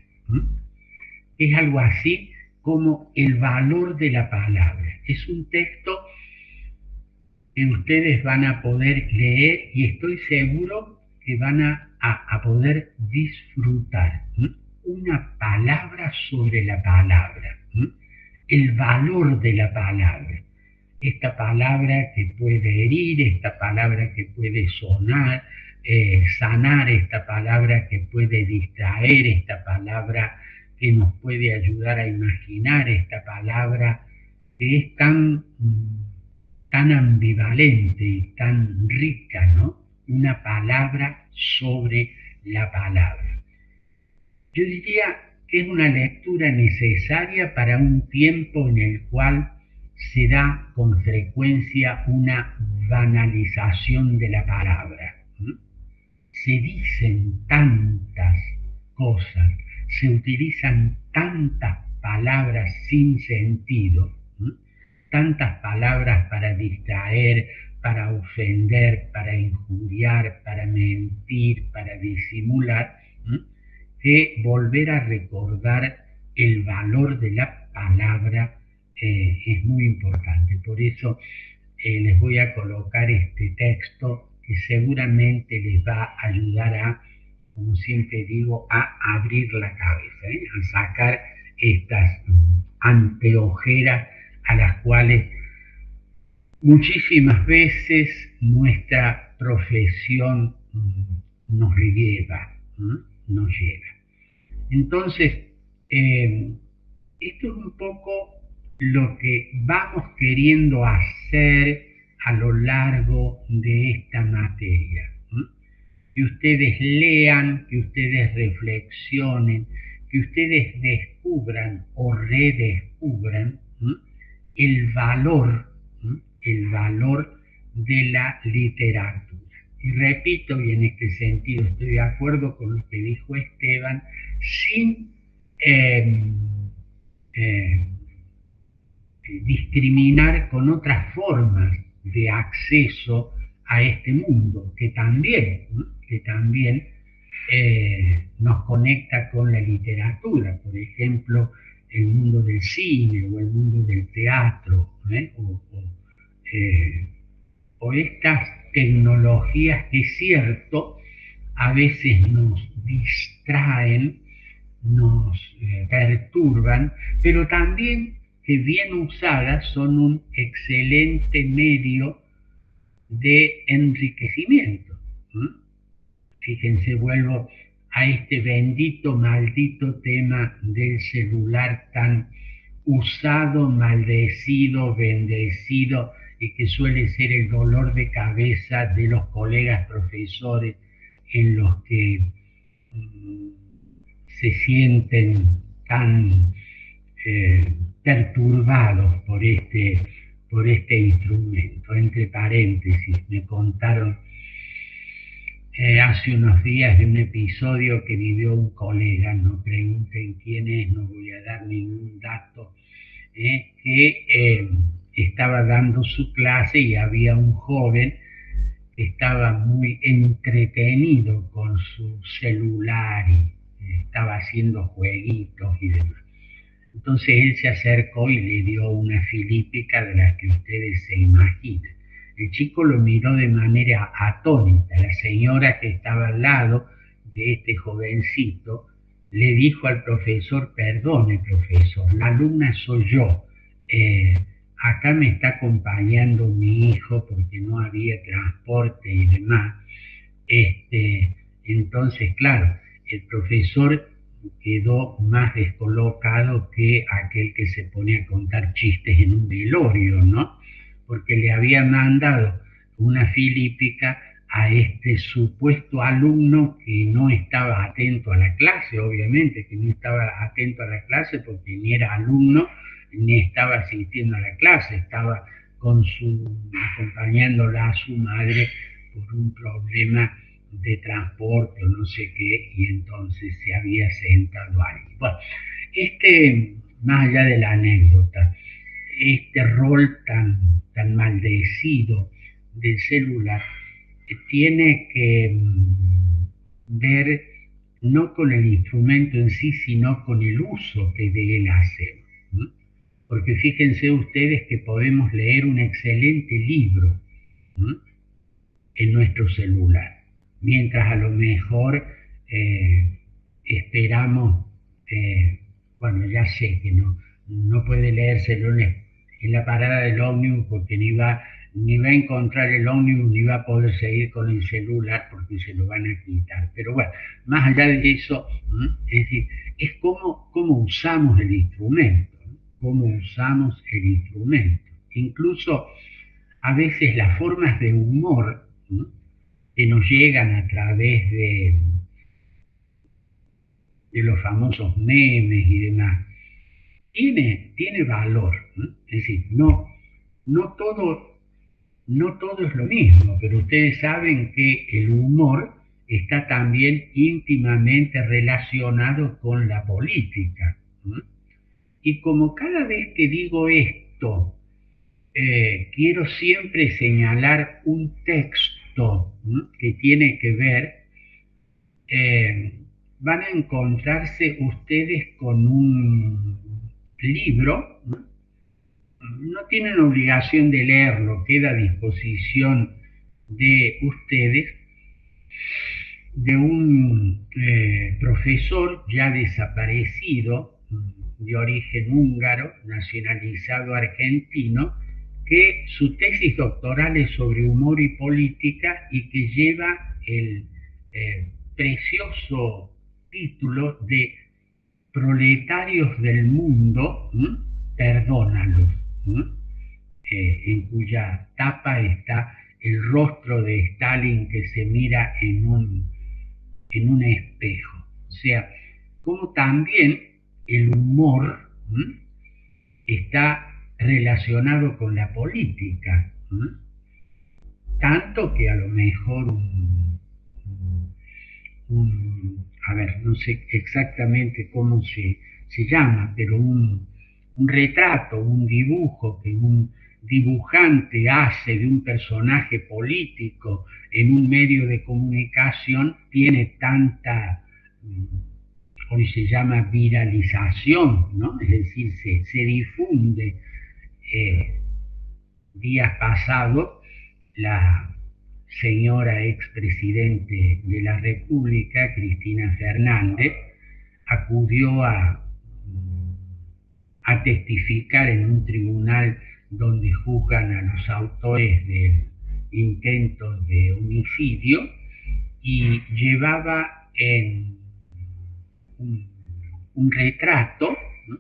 Es algo así como el valor de la palabra. Es un texto que ustedes van a poder leer y estoy seguro que van a poder disfrutar. Una palabra sobre la palabra. El valor de la palabra. Esta palabra que puede herir, esta palabra que puede sanar, esta palabra que puede distraer, esta palabra que nos puede ayudar a imaginar, esta palabra que es tan ambivalente y tan rica, ¿no? Una palabra sobre la palabra. Yo diría que es una lectura necesaria para un tiempo en el cual se da con frecuencia una banalización de la palabra. se dicen tantas cosas, se utilizan tantas palabras sin sentido, tantas palabras para distraer, para ofender, para injuriar, para mentir, para disimular, que volver a recordar el valor de la palabra es muy importante. Por eso les voy a colocar este texto que seguramente les va a ayudar a, como siempre digo, a abrir la cabeza, a sacar estas anteojeras a las cuales muchísimas veces nuestra profesión nos lleva. Entonces, esto es un poco lo que vamos queriendo hacer a lo largo de esta materia. Que ustedes lean, que ustedes reflexionen, que ustedes descubran o redescubran el valor de la literatura. Y repito, y en este sentido estoy de acuerdo con lo que dijo Esteban, sin discriminar con otras formas de acceso a este mundo, que también nos conecta con la literatura, por ejemplo, el mundo del cine o el mundo del teatro, o estas tecnologías que es cierto, a veces nos distraen, nos perturban, pero también que bien usadas son un excelente medio de enriquecimiento. Fíjense, vuelvo a este bendito, maldito tema del celular tan usado, maldecido, bendecido, y que suele ser el dolor de cabeza de los colegas profesores en los que se sienten tan perturbados por este instrumento. Entre paréntesis, me contaron hace unos días de un episodio que vivió un colega, no pregunten quién es, no voy a dar ningún dato, que estaba dando su clase y había un joven que estaba muy entretenido con su celular y estaba haciendo jueguitos y demás. Entonces él se acercó y le dio una filípica de las que ustedes se imaginan. El chico lo miró de manera atónita. La señora que estaba al lado de este jovencito le dijo al profesor: perdone, profesor, la alumna soy yo. Acá me está acompañando mi hijo porque no había transporte y demás. Entonces, claro, el profesor quedó más descolocado que aquel que se pone a contar chistes en un velorio, ¿no? Porque le había mandado una filípica a este supuesto alumno que no estaba atento a la clase, obviamente que no estaba atento a la clase porque ni era alumno ni estaba asistiendo a la clase, estaba acompañándola a su madre por un problema de transporte o no sé qué, y entonces se había sentado ahí. Bueno, más allá de la anécdota, este rol tan maldecido del celular tiene que ver no con el instrumento en sí, sino con el uso que de él hacemos. Porque fíjense ustedes que podemos leer un excelente libro en nuestro celular, mientras a lo mejor esperamos, bueno, ya sé que no puede leérselo en la parada del ómnibus porque ni va a encontrar el ómnibus ni va a poder seguir con el celular porque se lo van a quitar. Pero bueno, más allá de eso, es decir, es cómo usamos el instrumento, Incluso a veces las formas de humor que nos llegan a través de los famosos memes y demás, tiene valor, es decir, no todo es lo mismo, pero ustedes saben que el humor está también íntimamente relacionado con la política. Y como cada vez que digo esto, quiero siempre señalar un texto que tiene que ver, van a encontrarse ustedes con un libro, no tienen obligación de leerlo, queda a disposición de ustedes, de un profesor ya desaparecido, de origen húngaro, nacionalizado argentino, que su tesis doctoral es sobre humor y política y que lleva el precioso título de Proletarios del Mundo, perdónalos, en cuya tapa está el rostro de Stalin que se mira en un espejo. O sea, como también el humor está relacionado con la política, tanto que a lo mejor a ver, no sé exactamente cómo se llama, pero un retrato, un dibujo que un dibujante hace de un personaje político en un medio de comunicación tiene tanta, hoy se llama viralización, ¿no? Es decir, se difunde. Días pasados, la señora expresidente de la República, Cristina Fernández, acudió a testificar en un tribunal donde juzgan a los autores de intentos de homicidio y llevaba en un retrato, ¿no?,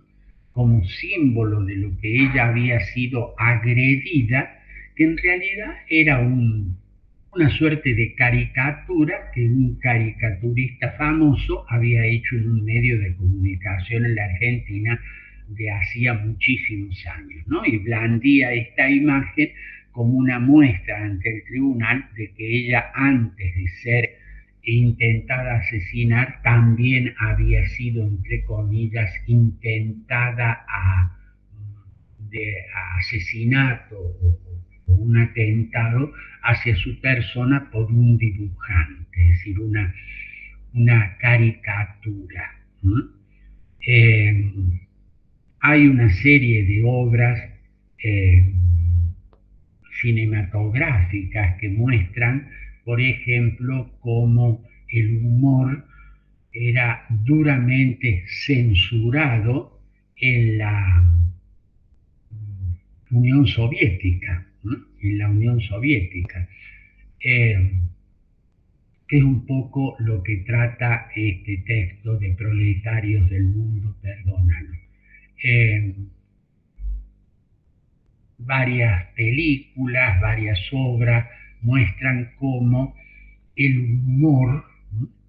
como símbolo de lo que ella había sido agredida, que en realidad era una suerte de caricatura que un caricaturista famoso había hecho en un medio de comunicación en la Argentina de hacía muchísimos años, ¿no? Y blandía esta imagen como una muestra ante el tribunal de que ella, antes de ser intentada asesinar, también había sido, entre comillas, intentada de asesinato o un atentado hacia su persona por un dibujante, es decir, una caricatura. Hay una serie de obras cinematográficas que muestran, por ejemplo, cómo el humor era duramente censurado en la Unión Soviética, que es un poco lo que trata este texto de Proletarios del Mundo, perdónanos. Varias películas, varias obras muestran cómo el humor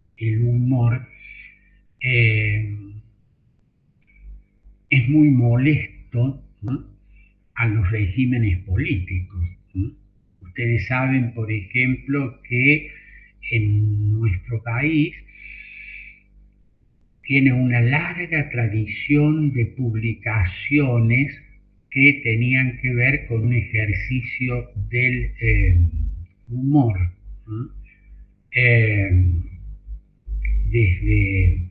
es muy molesto, ¿no?, a los regímenes políticos. Ustedes saben, por ejemplo, que en nuestro país tiene una larga tradición de publicaciones que tenían que ver con un ejercicio del humor. Desde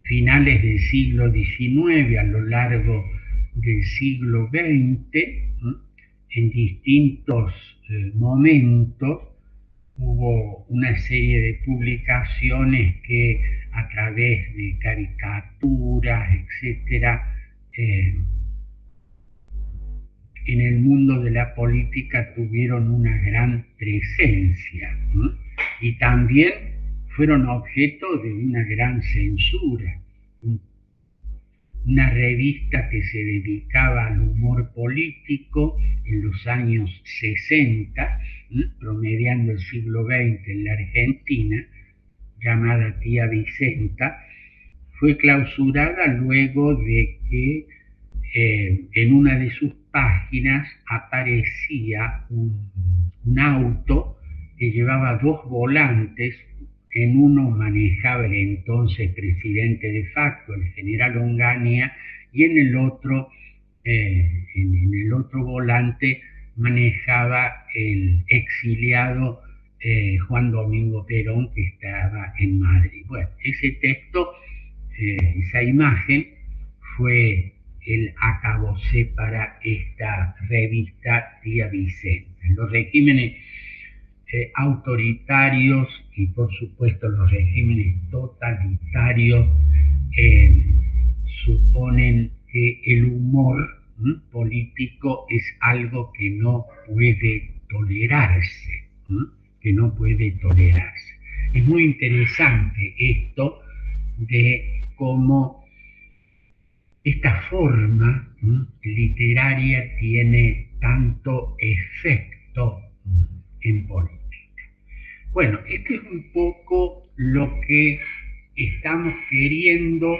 finales del siglo XIX a lo largo del siglo XX, en distintos momentos, hubo una serie de publicaciones que a través de caricaturas, etcétera, en el mundo de la política tuvieron una gran presencia, ¿no?, y también fueron objeto de una gran censura. Una revista que se dedicaba al humor político en los años 60, promediando el siglo XX en la Argentina, llamada Tía Vicenta, fue clausurada luego de que en una de sus páginas aparecía un auto que llevaba dos volantes. En uno manejaba el entonces presidente de facto, el general Onganía, y en el otro volante manejaba el exiliado Juan Domingo Perón, que estaba en Madrid. Bueno, ese texto, esa imagen, fue el acabose para esta revista Tía Vicenta. Los regímenes autoritarios y por supuesto los regímenes totalitarios suponen que el humor político es algo que no puede tolerarse, que no puede tolerarse. Es muy interesante esto de cómo esta forma literaria tiene tanto efecto en política. Bueno, esto es un poco lo que estamos queriendo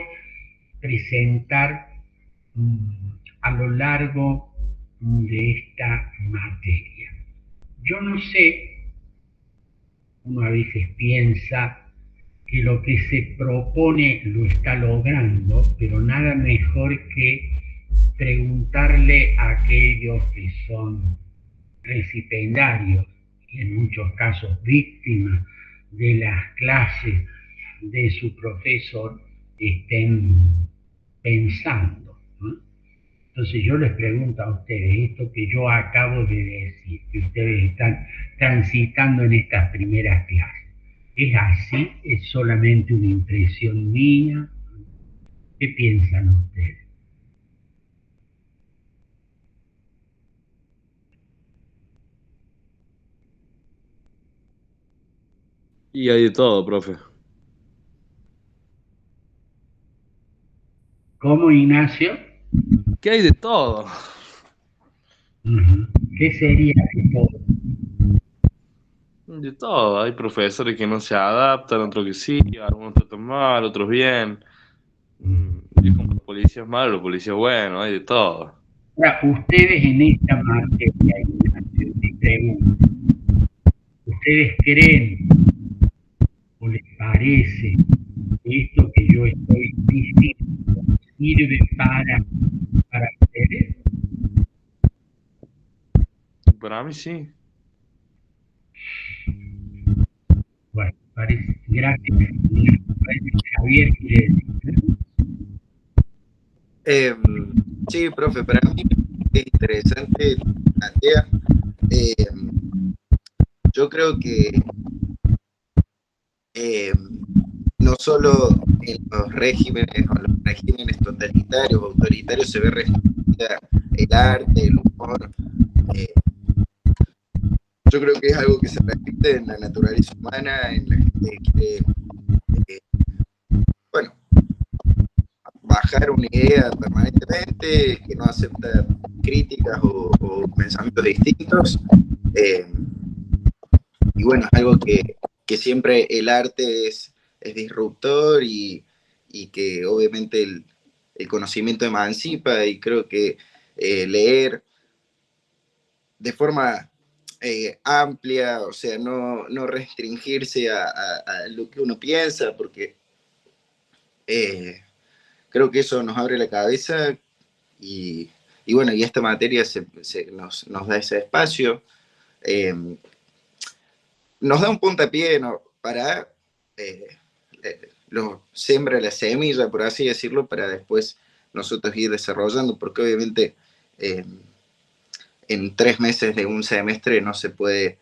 presentar a lo largo de esta materia. Yo no sé, uno a veces piensa que lo que se propone lo está logrando, pero nada mejor que preguntarle a aquellos que son recipendarios y en muchos casos víctimas de las clases de su profesor, estén pensando, ¿no? Entonces yo les pregunto a ustedes, esto que yo acabo de decir, que ustedes están transitando en estas primeras clases, ¿es así? ¿Es solamente una impresión mía? ¿Qué piensan ustedes? Y hay de todo, profe. ¿Cómo, Ignacio? ¿Qué hay de todo? ¿Qué sería de todo? De todo. Hay profesores que no se adaptan, otros que sí, algunos tratan mal, otros bien. Y como los policías malos, los policías buenos, hay de todo. Ahora, ustedes en esta materia, Ignacio, me pregunto, ¿ustedes creen o les parece que esto que yo estoy diciendo sirve para ustedes? Para mí sí. Bueno, parece, gracias. Javier quiere decir. Sí, profe, para mí es interesante la idea. Yo creo que no solo en los regímenes totalitarios, autoritarios, se ve reflejada el arte, el humor. Yo creo que es algo que se repite en la naturaleza humana, en la gente que quiere, bueno, bajar una idea permanentemente, que no acepta críticas o pensamientos distintos. Y bueno, es algo que siempre el arte es disruptor y que obviamente el conocimiento emancipa, y creo que leer de forma amplia, o sea, no restringirse a lo que uno piensa, porque creo que eso nos abre la cabeza y bueno, y esta materia nos da ese espacio. Nos da un puntapié, ¿no? Para siembra la semilla, por así decirlo, para después nosotros ir desarrollando, porque obviamente en 3 meses de un semestre no se puede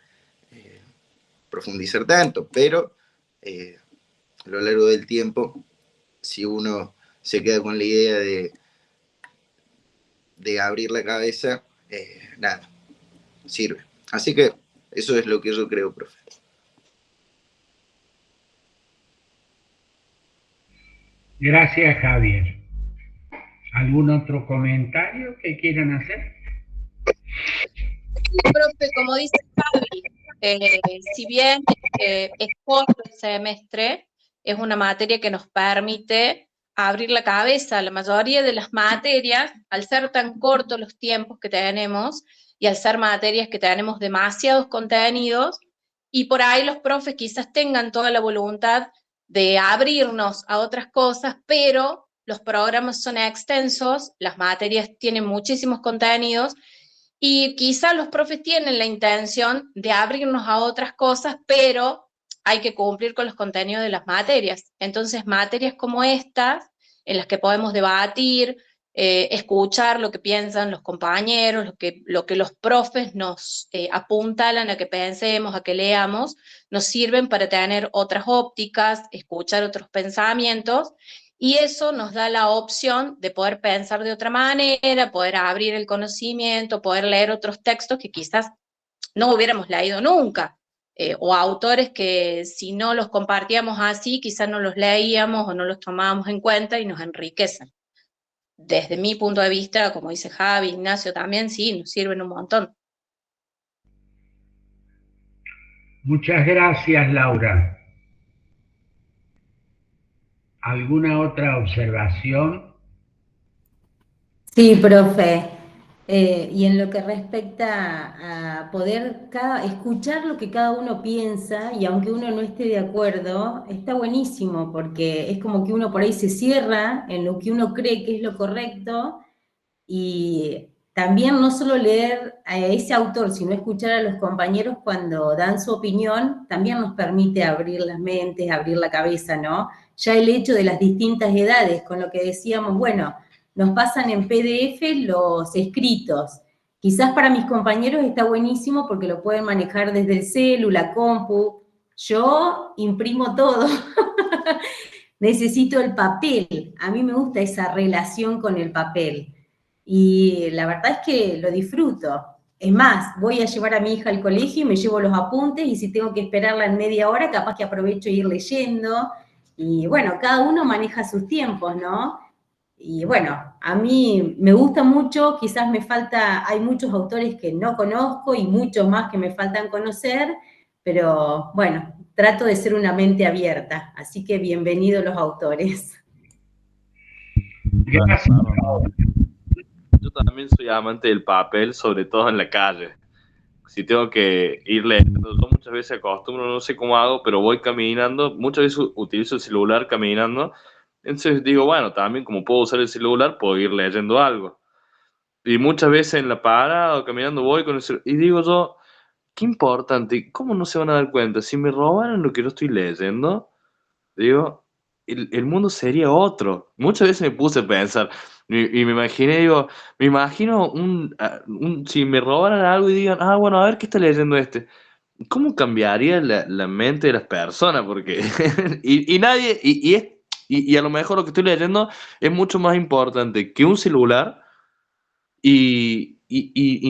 profundizar tanto, pero a lo largo del tiempo, si uno se queda con la idea de abrir la cabeza, nada, sirve. Así que eso es lo que yo creo, profe. Gracias, Javier. ¿Algún otro comentario que quieran hacer? Profe, como dice Javi, si bien es corto el semestre, es una materia que nos permite abrir la cabeza. La mayoría de las materias, al ser tan cortos los tiempos que tenemos y al ser materias que tenemos demasiados contenidos, y por ahí los profes quizás tengan toda la voluntad de abrirnos a otras cosas, pero los programas son extensos, las materias tienen muchísimos contenidos, y quizás los profes tienen la intención de abrirnos a otras cosas, pero hay que cumplir con los contenidos de las materias. Entonces, materias como estas, en las que podemos debatir, escuchar lo que piensan los compañeros, lo que los profes nos apuntalan a que pensemos, a que leamos, nos sirven para tener otras ópticas, escuchar otros pensamientos, y eso nos da la opción de poder pensar de otra manera, poder abrir el conocimiento, poder leer otros textos que quizás no hubiéramos leído nunca, o autores que si no los compartíamos así, quizás no los leíamos o no los tomábamos en cuenta y nos enriquecen. Desde mi punto de vista, como dice Javi, Ignacio también, sí, nos sirven un montón. Muchas gracias, Laura. ¿Alguna otra observación? Sí, profe. Y en lo que respecta a poder escuchar lo que cada uno piensa, y aunque uno no esté de acuerdo, está buenísimo, porque es como que uno por ahí se cierra en lo que uno cree que es lo correcto, y también no solo leer a ese autor, sino escuchar a los compañeros cuando dan su opinión, también nos permite abrir las mentes, abrir la cabeza, ¿no? Ya el hecho de las distintas edades, con lo que decíamos, bueno, nos pasan en PDF los escritos. Quizás para mis compañeros está buenísimo porque lo pueden manejar desde el celu, la compu. Yo imprimo todo. Necesito el papel. A mí me gusta esa relación con el papel. Y la verdad es que lo disfruto. Es más, voy a llevar a mi hija al colegio y me llevo los apuntes, y si tengo que esperarla en media hora, capaz que aprovecho a ir leyendo. Y bueno, cada uno maneja sus tiempos, ¿no? Y bueno, a mí me gusta mucho, quizás me falta, hay muchos autores que no conozco y muchos más que me faltan conocer, pero bueno, trato de ser una mente abierta, así que bienvenidos los autores. Gracias. Yo también soy amante del papel, sobre todo en la calle. Si tengo que ir leyendo, yo muchas veces acostumbro, no sé cómo hago, pero voy caminando, muchas veces utilizo el celular caminando, entonces digo, bueno, también como puedo usar el celular, puedo ir leyendo algo. Y muchas veces en la parada o caminando voy con el celular, y digo yo, qué importante, ¿cómo no se van a dar cuenta? Si me robaran lo que yo estoy leyendo, digo, el mundo sería otro. Muchas veces me puse a pensar y me imaginé, digo, me imagino si me robaran algo y digan, ah, bueno, a ver qué está leyendo este. ¿Cómo cambiaría la mente de las personas? Porque, y nadie, y a lo mejor lo que estoy leyendo es mucho más importante que un celular y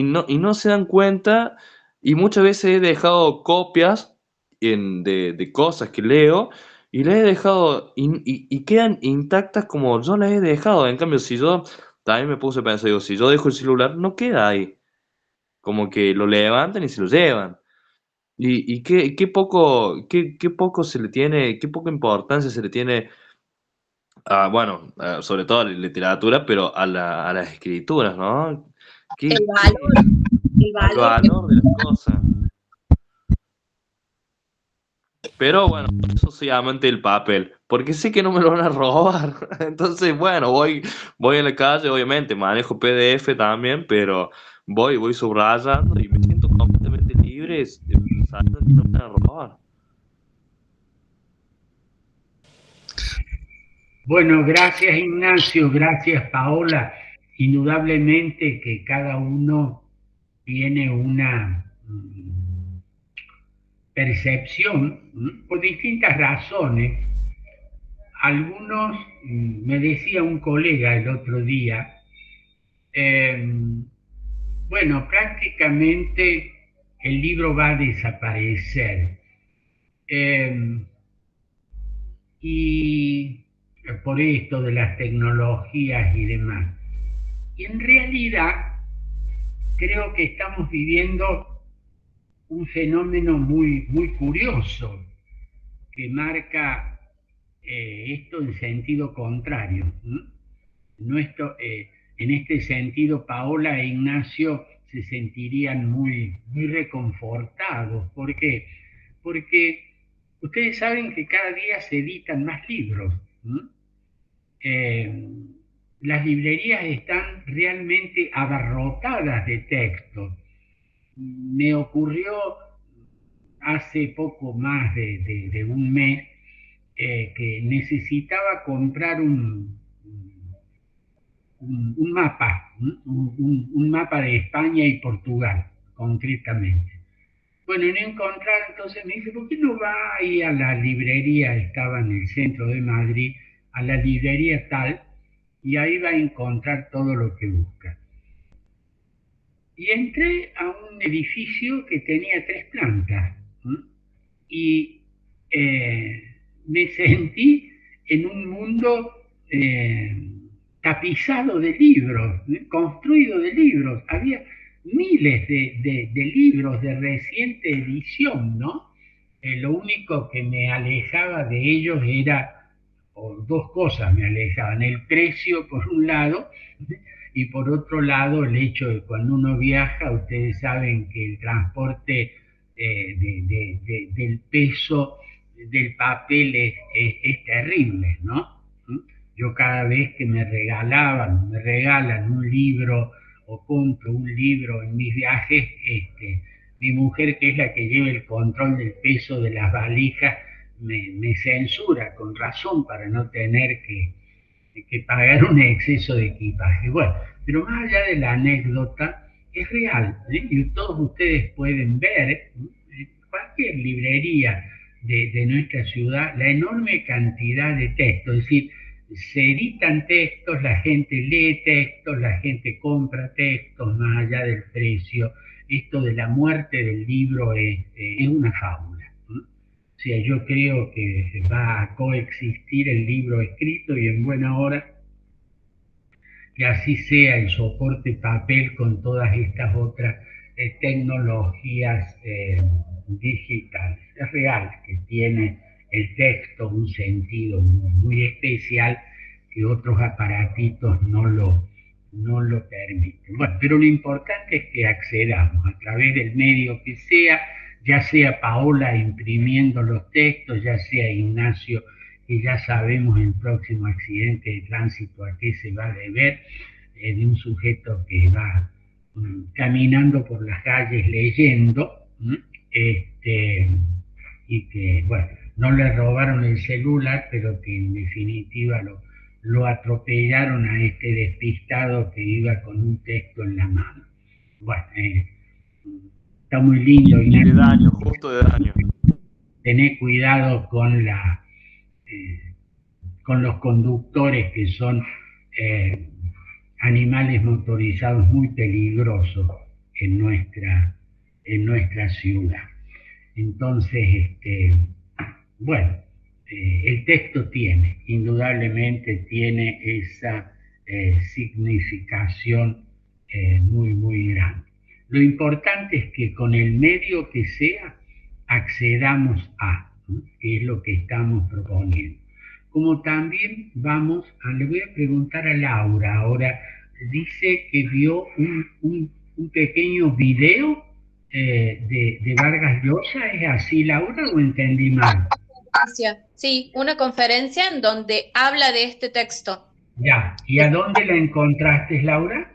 no se dan cuenta, y muchas veces he dejado copias de cosas que leo y las he dejado y quedan intactas como yo las he dejado. En cambio, si yo también me puse a pensar, digo, si yo dejo el celular, no queda ahí. Como que lo levantan y se lo llevan. Y qué poco se le tiene, qué poca importancia se le tiene bueno, sobre todo a la literatura, pero a las escrituras, ¿no? El Al valor de las cosas. Pero bueno, por eso soy amante del papel, porque sé que no me lo van a robar. Entonces, bueno, voy a la calle, obviamente, manejo PDF también, pero voy subrayando y me siento completamente libre sabiendo que no me van a robar. Bueno, gracias Ignacio, gracias Paola. Indudablemente que cada uno tiene una percepción por distintas razones. Algunos, me decía un colega el otro día, bueno, prácticamente el libro va a desaparecer. Y por esto de las tecnologías y demás. Y en realidad creo que estamos viviendo un fenómeno muy curioso que marca esto en sentido contrario. En este sentido, Paola e Ignacio se sentirían muy reconfortados. ¿Por qué? porque ustedes saben que cada día se editan más libros. Las librerías están realmente abarrotadas de textos. Me ocurrió hace poco más de un mes que necesitaba comprar un mapa, un mapa de España y Portugal, concretamente. Bueno, y no encontrar, entonces me dice, ¿por qué no va ahí a la librería? Estaba en el centro de Madrid, a la librería tal, y ahí va a encontrar todo lo que busca. Y entré a un edificio que tenía 3 plantas, y me sentí en un mundo tapizado de libros, construido de libros. Había miles de libros de reciente edición, ¿no? Lo único que me alejaba de ellos era, o 2 cosas me alejaban: el precio por un lado, y por otro lado el hecho de cuando uno viaja, ustedes saben que el transporte del peso del papel es terrible, ¿no? Yo cada vez que me regalan un libro o compro un libro en mis viajes, mi mujer, que es la que lleva el control del peso de las valijas, me censura con razón para no tener que pagar un exceso de equipaje. Bueno, pero más allá de la anécdota, es real, y todos ustedes pueden ver en cualquier librería de nuestra ciudad la enorme cantidad de textos. Es decir, se editan textos, la gente lee textos, la gente compra textos más allá del precio. Esto de la muerte del libro es una fábula. O sea, yo creo que va a coexistir el libro escrito, y en buena hora, que así sea el soporte papel con todas estas otras tecnologías digitales. Es real que tiene el texto un sentido muy especial que otros aparatitos no lo permiten. Bueno, pero lo importante es que accedamos a través del medio que sea, ya sea Paola imprimiendo los textos, ya sea Ignacio, que ya sabemos el próximo accidente de tránsito a qué se va a deber, de un sujeto que va caminando por las calles leyendo, y que, bueno, no le robaron el celular, pero que en definitiva lo atropellaron a este despistado que iba con un texto en la mano. Bueno, está muy lindo. Y de daño, justo de daño. Tener cuidado con los conductores, que son animales motorizados muy peligrosos en nuestra ciudad. Entonces, bueno, el texto indudablemente tiene esa significación muy, muy grande. Lo importante es que con el medio que sea accedamos que es lo que estamos proponiendo. Como también le voy a preguntar a Laura ahora, dice que vio un pequeño video de Vargas Llosa. ¿Es así, Laura, o entendí mal? Sí, una conferencia en donde habla de este texto. Ya, ¿y a dónde la encontraste, Laura?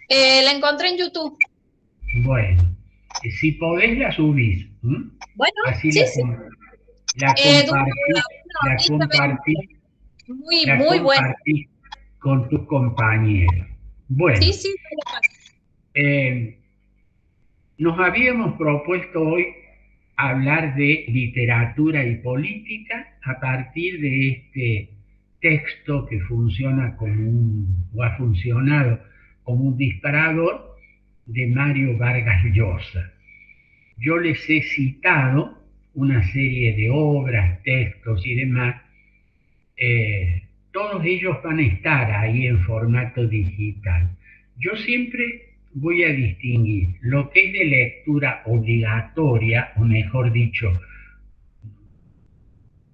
La encontré en YouTube. Bueno, si podés la subís. Bueno, así sí, la compartís muy bueno con tus compañeros. Bueno, sí. Nos habíamos propuesto hoy hablar de literatura y política a partir de este texto que funciona o ha funcionado como un disparador, de Mario Vargas Llosa. Yo les he citado una serie de obras, textos y demás. Todos ellos van a estar ahí en formato digital. Yo siempre voy a distinguir lo que es de lectura obligatoria, o mejor dicho,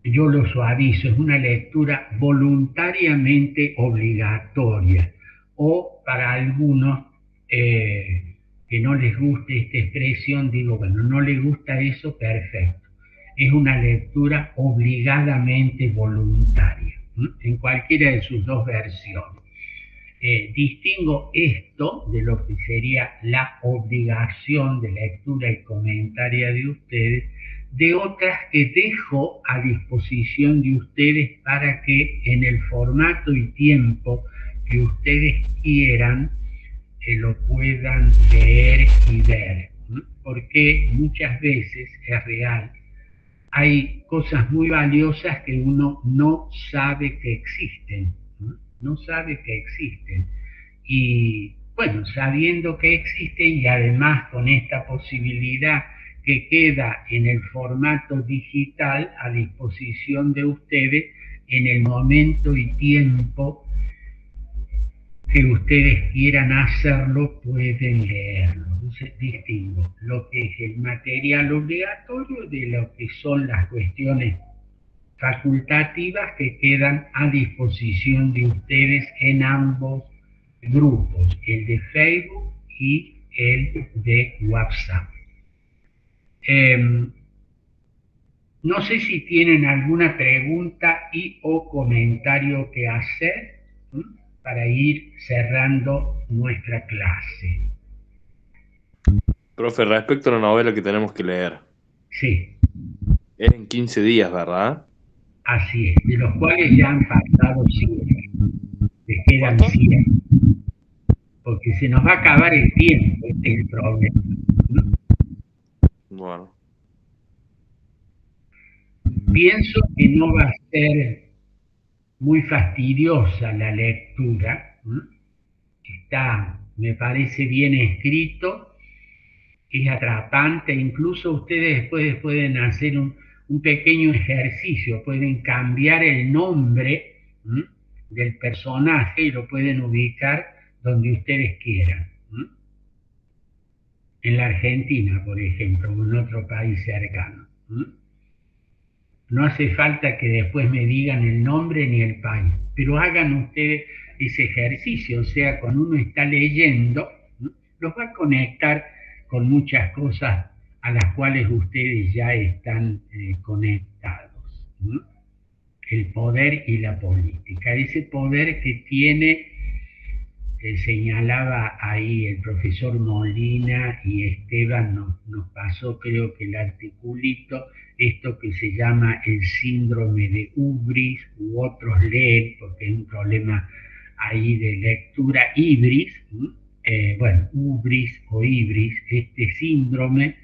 yo lo suavizo, es una lectura voluntariamente obligatoria, o para algunos que no les guste esta expresión, digo, bueno, no les gusta eso, perfecto. es una lectura obligadamente voluntaria, en cualquiera de sus dos versiones. Distingo esto de lo que sería la obligación de lectura y comentaria de ustedes, de otras que dejo a disposición de ustedes para que en el formato y tiempo que ustedes quieran lo puedan leer y ver, porque muchas veces es real, hay cosas muy valiosas que uno no sabe que existen, no sabe que existen, y bueno, sabiendo que existen y además con esta posibilidad que queda en el formato digital a disposición de ustedes en el momento y tiempo que ustedes quieran hacerlo, pueden leerlo. Entonces distingo lo que es el material obligatorio de lo que son las cuestiones facultativas que quedan a disposición de ustedes en ambos grupos, el de Facebook y el de WhatsApp. No sé si tienen alguna pregunta y o comentario que hacer para ir cerrando nuestra clase. Profe, respecto a la novela que tenemos que leer, Sí, es en 15 días, ¿verdad? así es, de los cuales ya han pasado 100, les quedan ¿Cuánto? 100, porque se nos va a acabar el tiempo, este es el problema. Bueno, Pienso que no va a ser muy fastidiosa la lectura, está, me parece bien escrito, es atrapante, incluso ustedes después pueden hacer un pequeño ejercicio, pueden cambiar el nombre del personaje y lo pueden ubicar donde ustedes quieran. En la Argentina, por ejemplo, o en otro país cercano. No hace falta que después me digan el nombre ni el país, pero hagan ustedes ese ejercicio, o sea, cuando uno está leyendo, los va a conectar con muchas cosas a las cuales ustedes ya están conectados. El poder y la política, ese poder que tiene, señalaba ahí el profesor Molina y Esteban nos pasó creo que el articulito, esto que se llama el síndrome de Ubris, u otros leen, porque hay un problema ahí de lectura, Ibris, bueno, Ubris o Ibris, este síndrome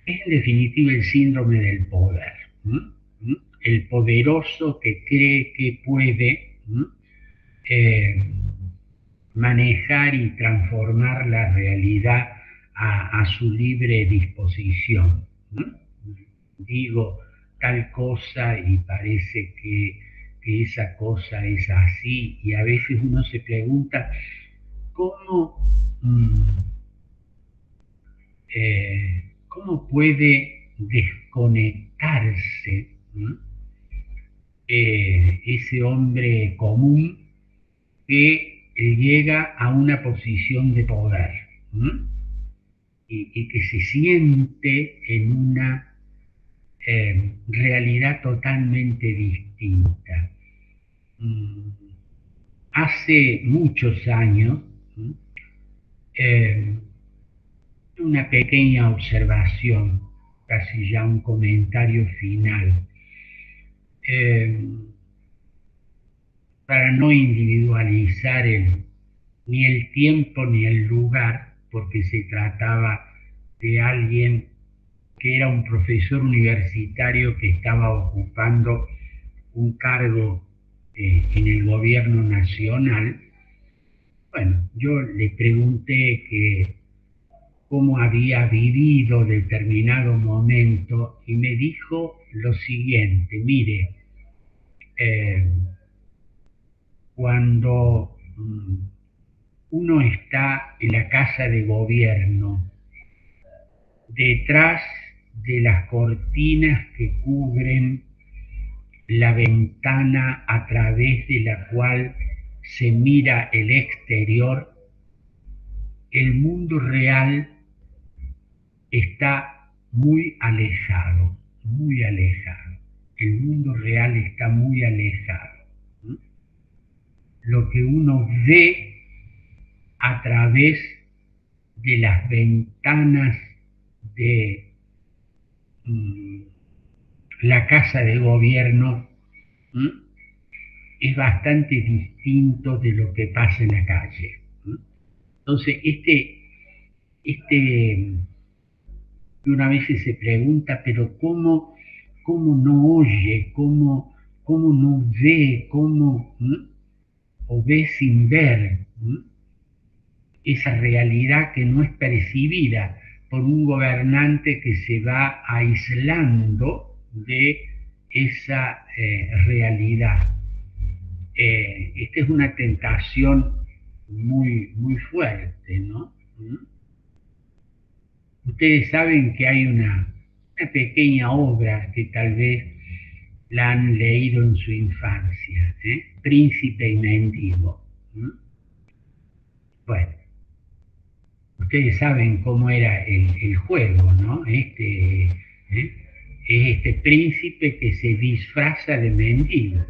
es en definitiva el síndrome del poder, el poderoso que cree que puede manejar y transformar la realidad a su libre disposición. Digo tal cosa y parece que esa cosa es así, y a veces uno se pregunta cómo puede desconectarse ese hombre común que llega a una posición de poder y que se siente en una realidad totalmente distinta. Hace muchos años, una pequeña observación, casi ya un comentario final, para no individualizar ni el tiempo ni el lugar, porque se trataba de alguien que era un profesor universitario que estaba ocupando un cargo en el gobierno nacional. Bueno, yo le pregunté que cómo había vivido determinado momento y me dijo lo siguiente: mire, cuando uno está en la casa de gobierno, detrás de las cortinas que cubren la ventana a través de la cual se mira el exterior, el mundo real está muy alejado. muy alejado. El mundo real está muy alejado. Lo que uno ve a través de las ventanas de la casa de gobierno es bastante distinto de lo que pasa en la calle. Entonces, una vez se pregunta, pero ¿cómo no oye? ¿Cómo no ve? O ve sin ver? Esa realidad que no es percibida por un gobernante que se va aislando de esa realidad. Esta es una tentación muy, muy fuerte, ¿no? Ustedes saben que hay una pequeña obra que tal vez la han leído en su infancia, Príncipe y Mendigo. Bueno, ustedes saben cómo era el juego, ¿no? Es este príncipe que se disfraza de mendigo.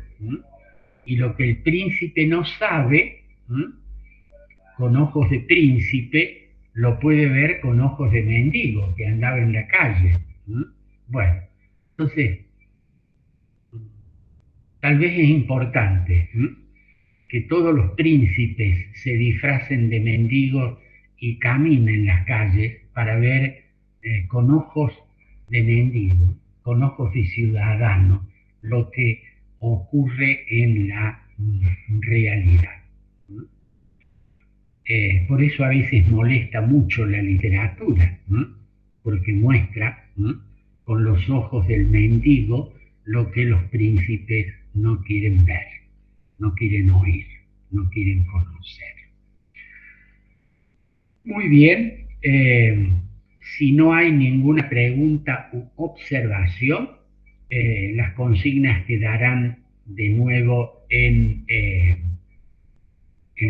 Y lo que el príncipe no sabe, con ojos de príncipe, lo puede ver con ojos de mendigo que andaba en la calle. Bueno, entonces, tal vez es importante que todos los príncipes se disfracen de mendigos y caminen en las calles para ver con ojos de mendigo, con ojos de ciudadano, lo que ocurre en la realidad. Por eso a veces molesta mucho la literatura, porque muestra con los ojos del mendigo lo que los príncipes no quieren ver, no quieren oír, no quieren conocer. Muy bien, si no hay ninguna pregunta u observación, las consignas quedarán de nuevo en el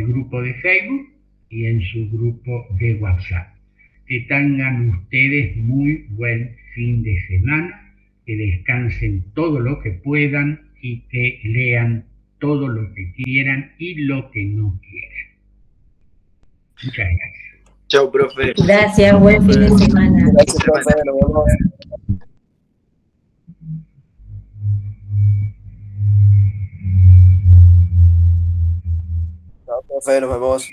grupo de Facebook y en su grupo de WhatsApp. Que tengan ustedes muy buen fin de semana, que descansen todo lo que puedan y que lean todo lo que quieran y lo que no quieran. Muchas gracias. Chao, profe. Gracias, buen fin de semana. Gracias, profe, nos vemos. Chao, profe, nos vemos.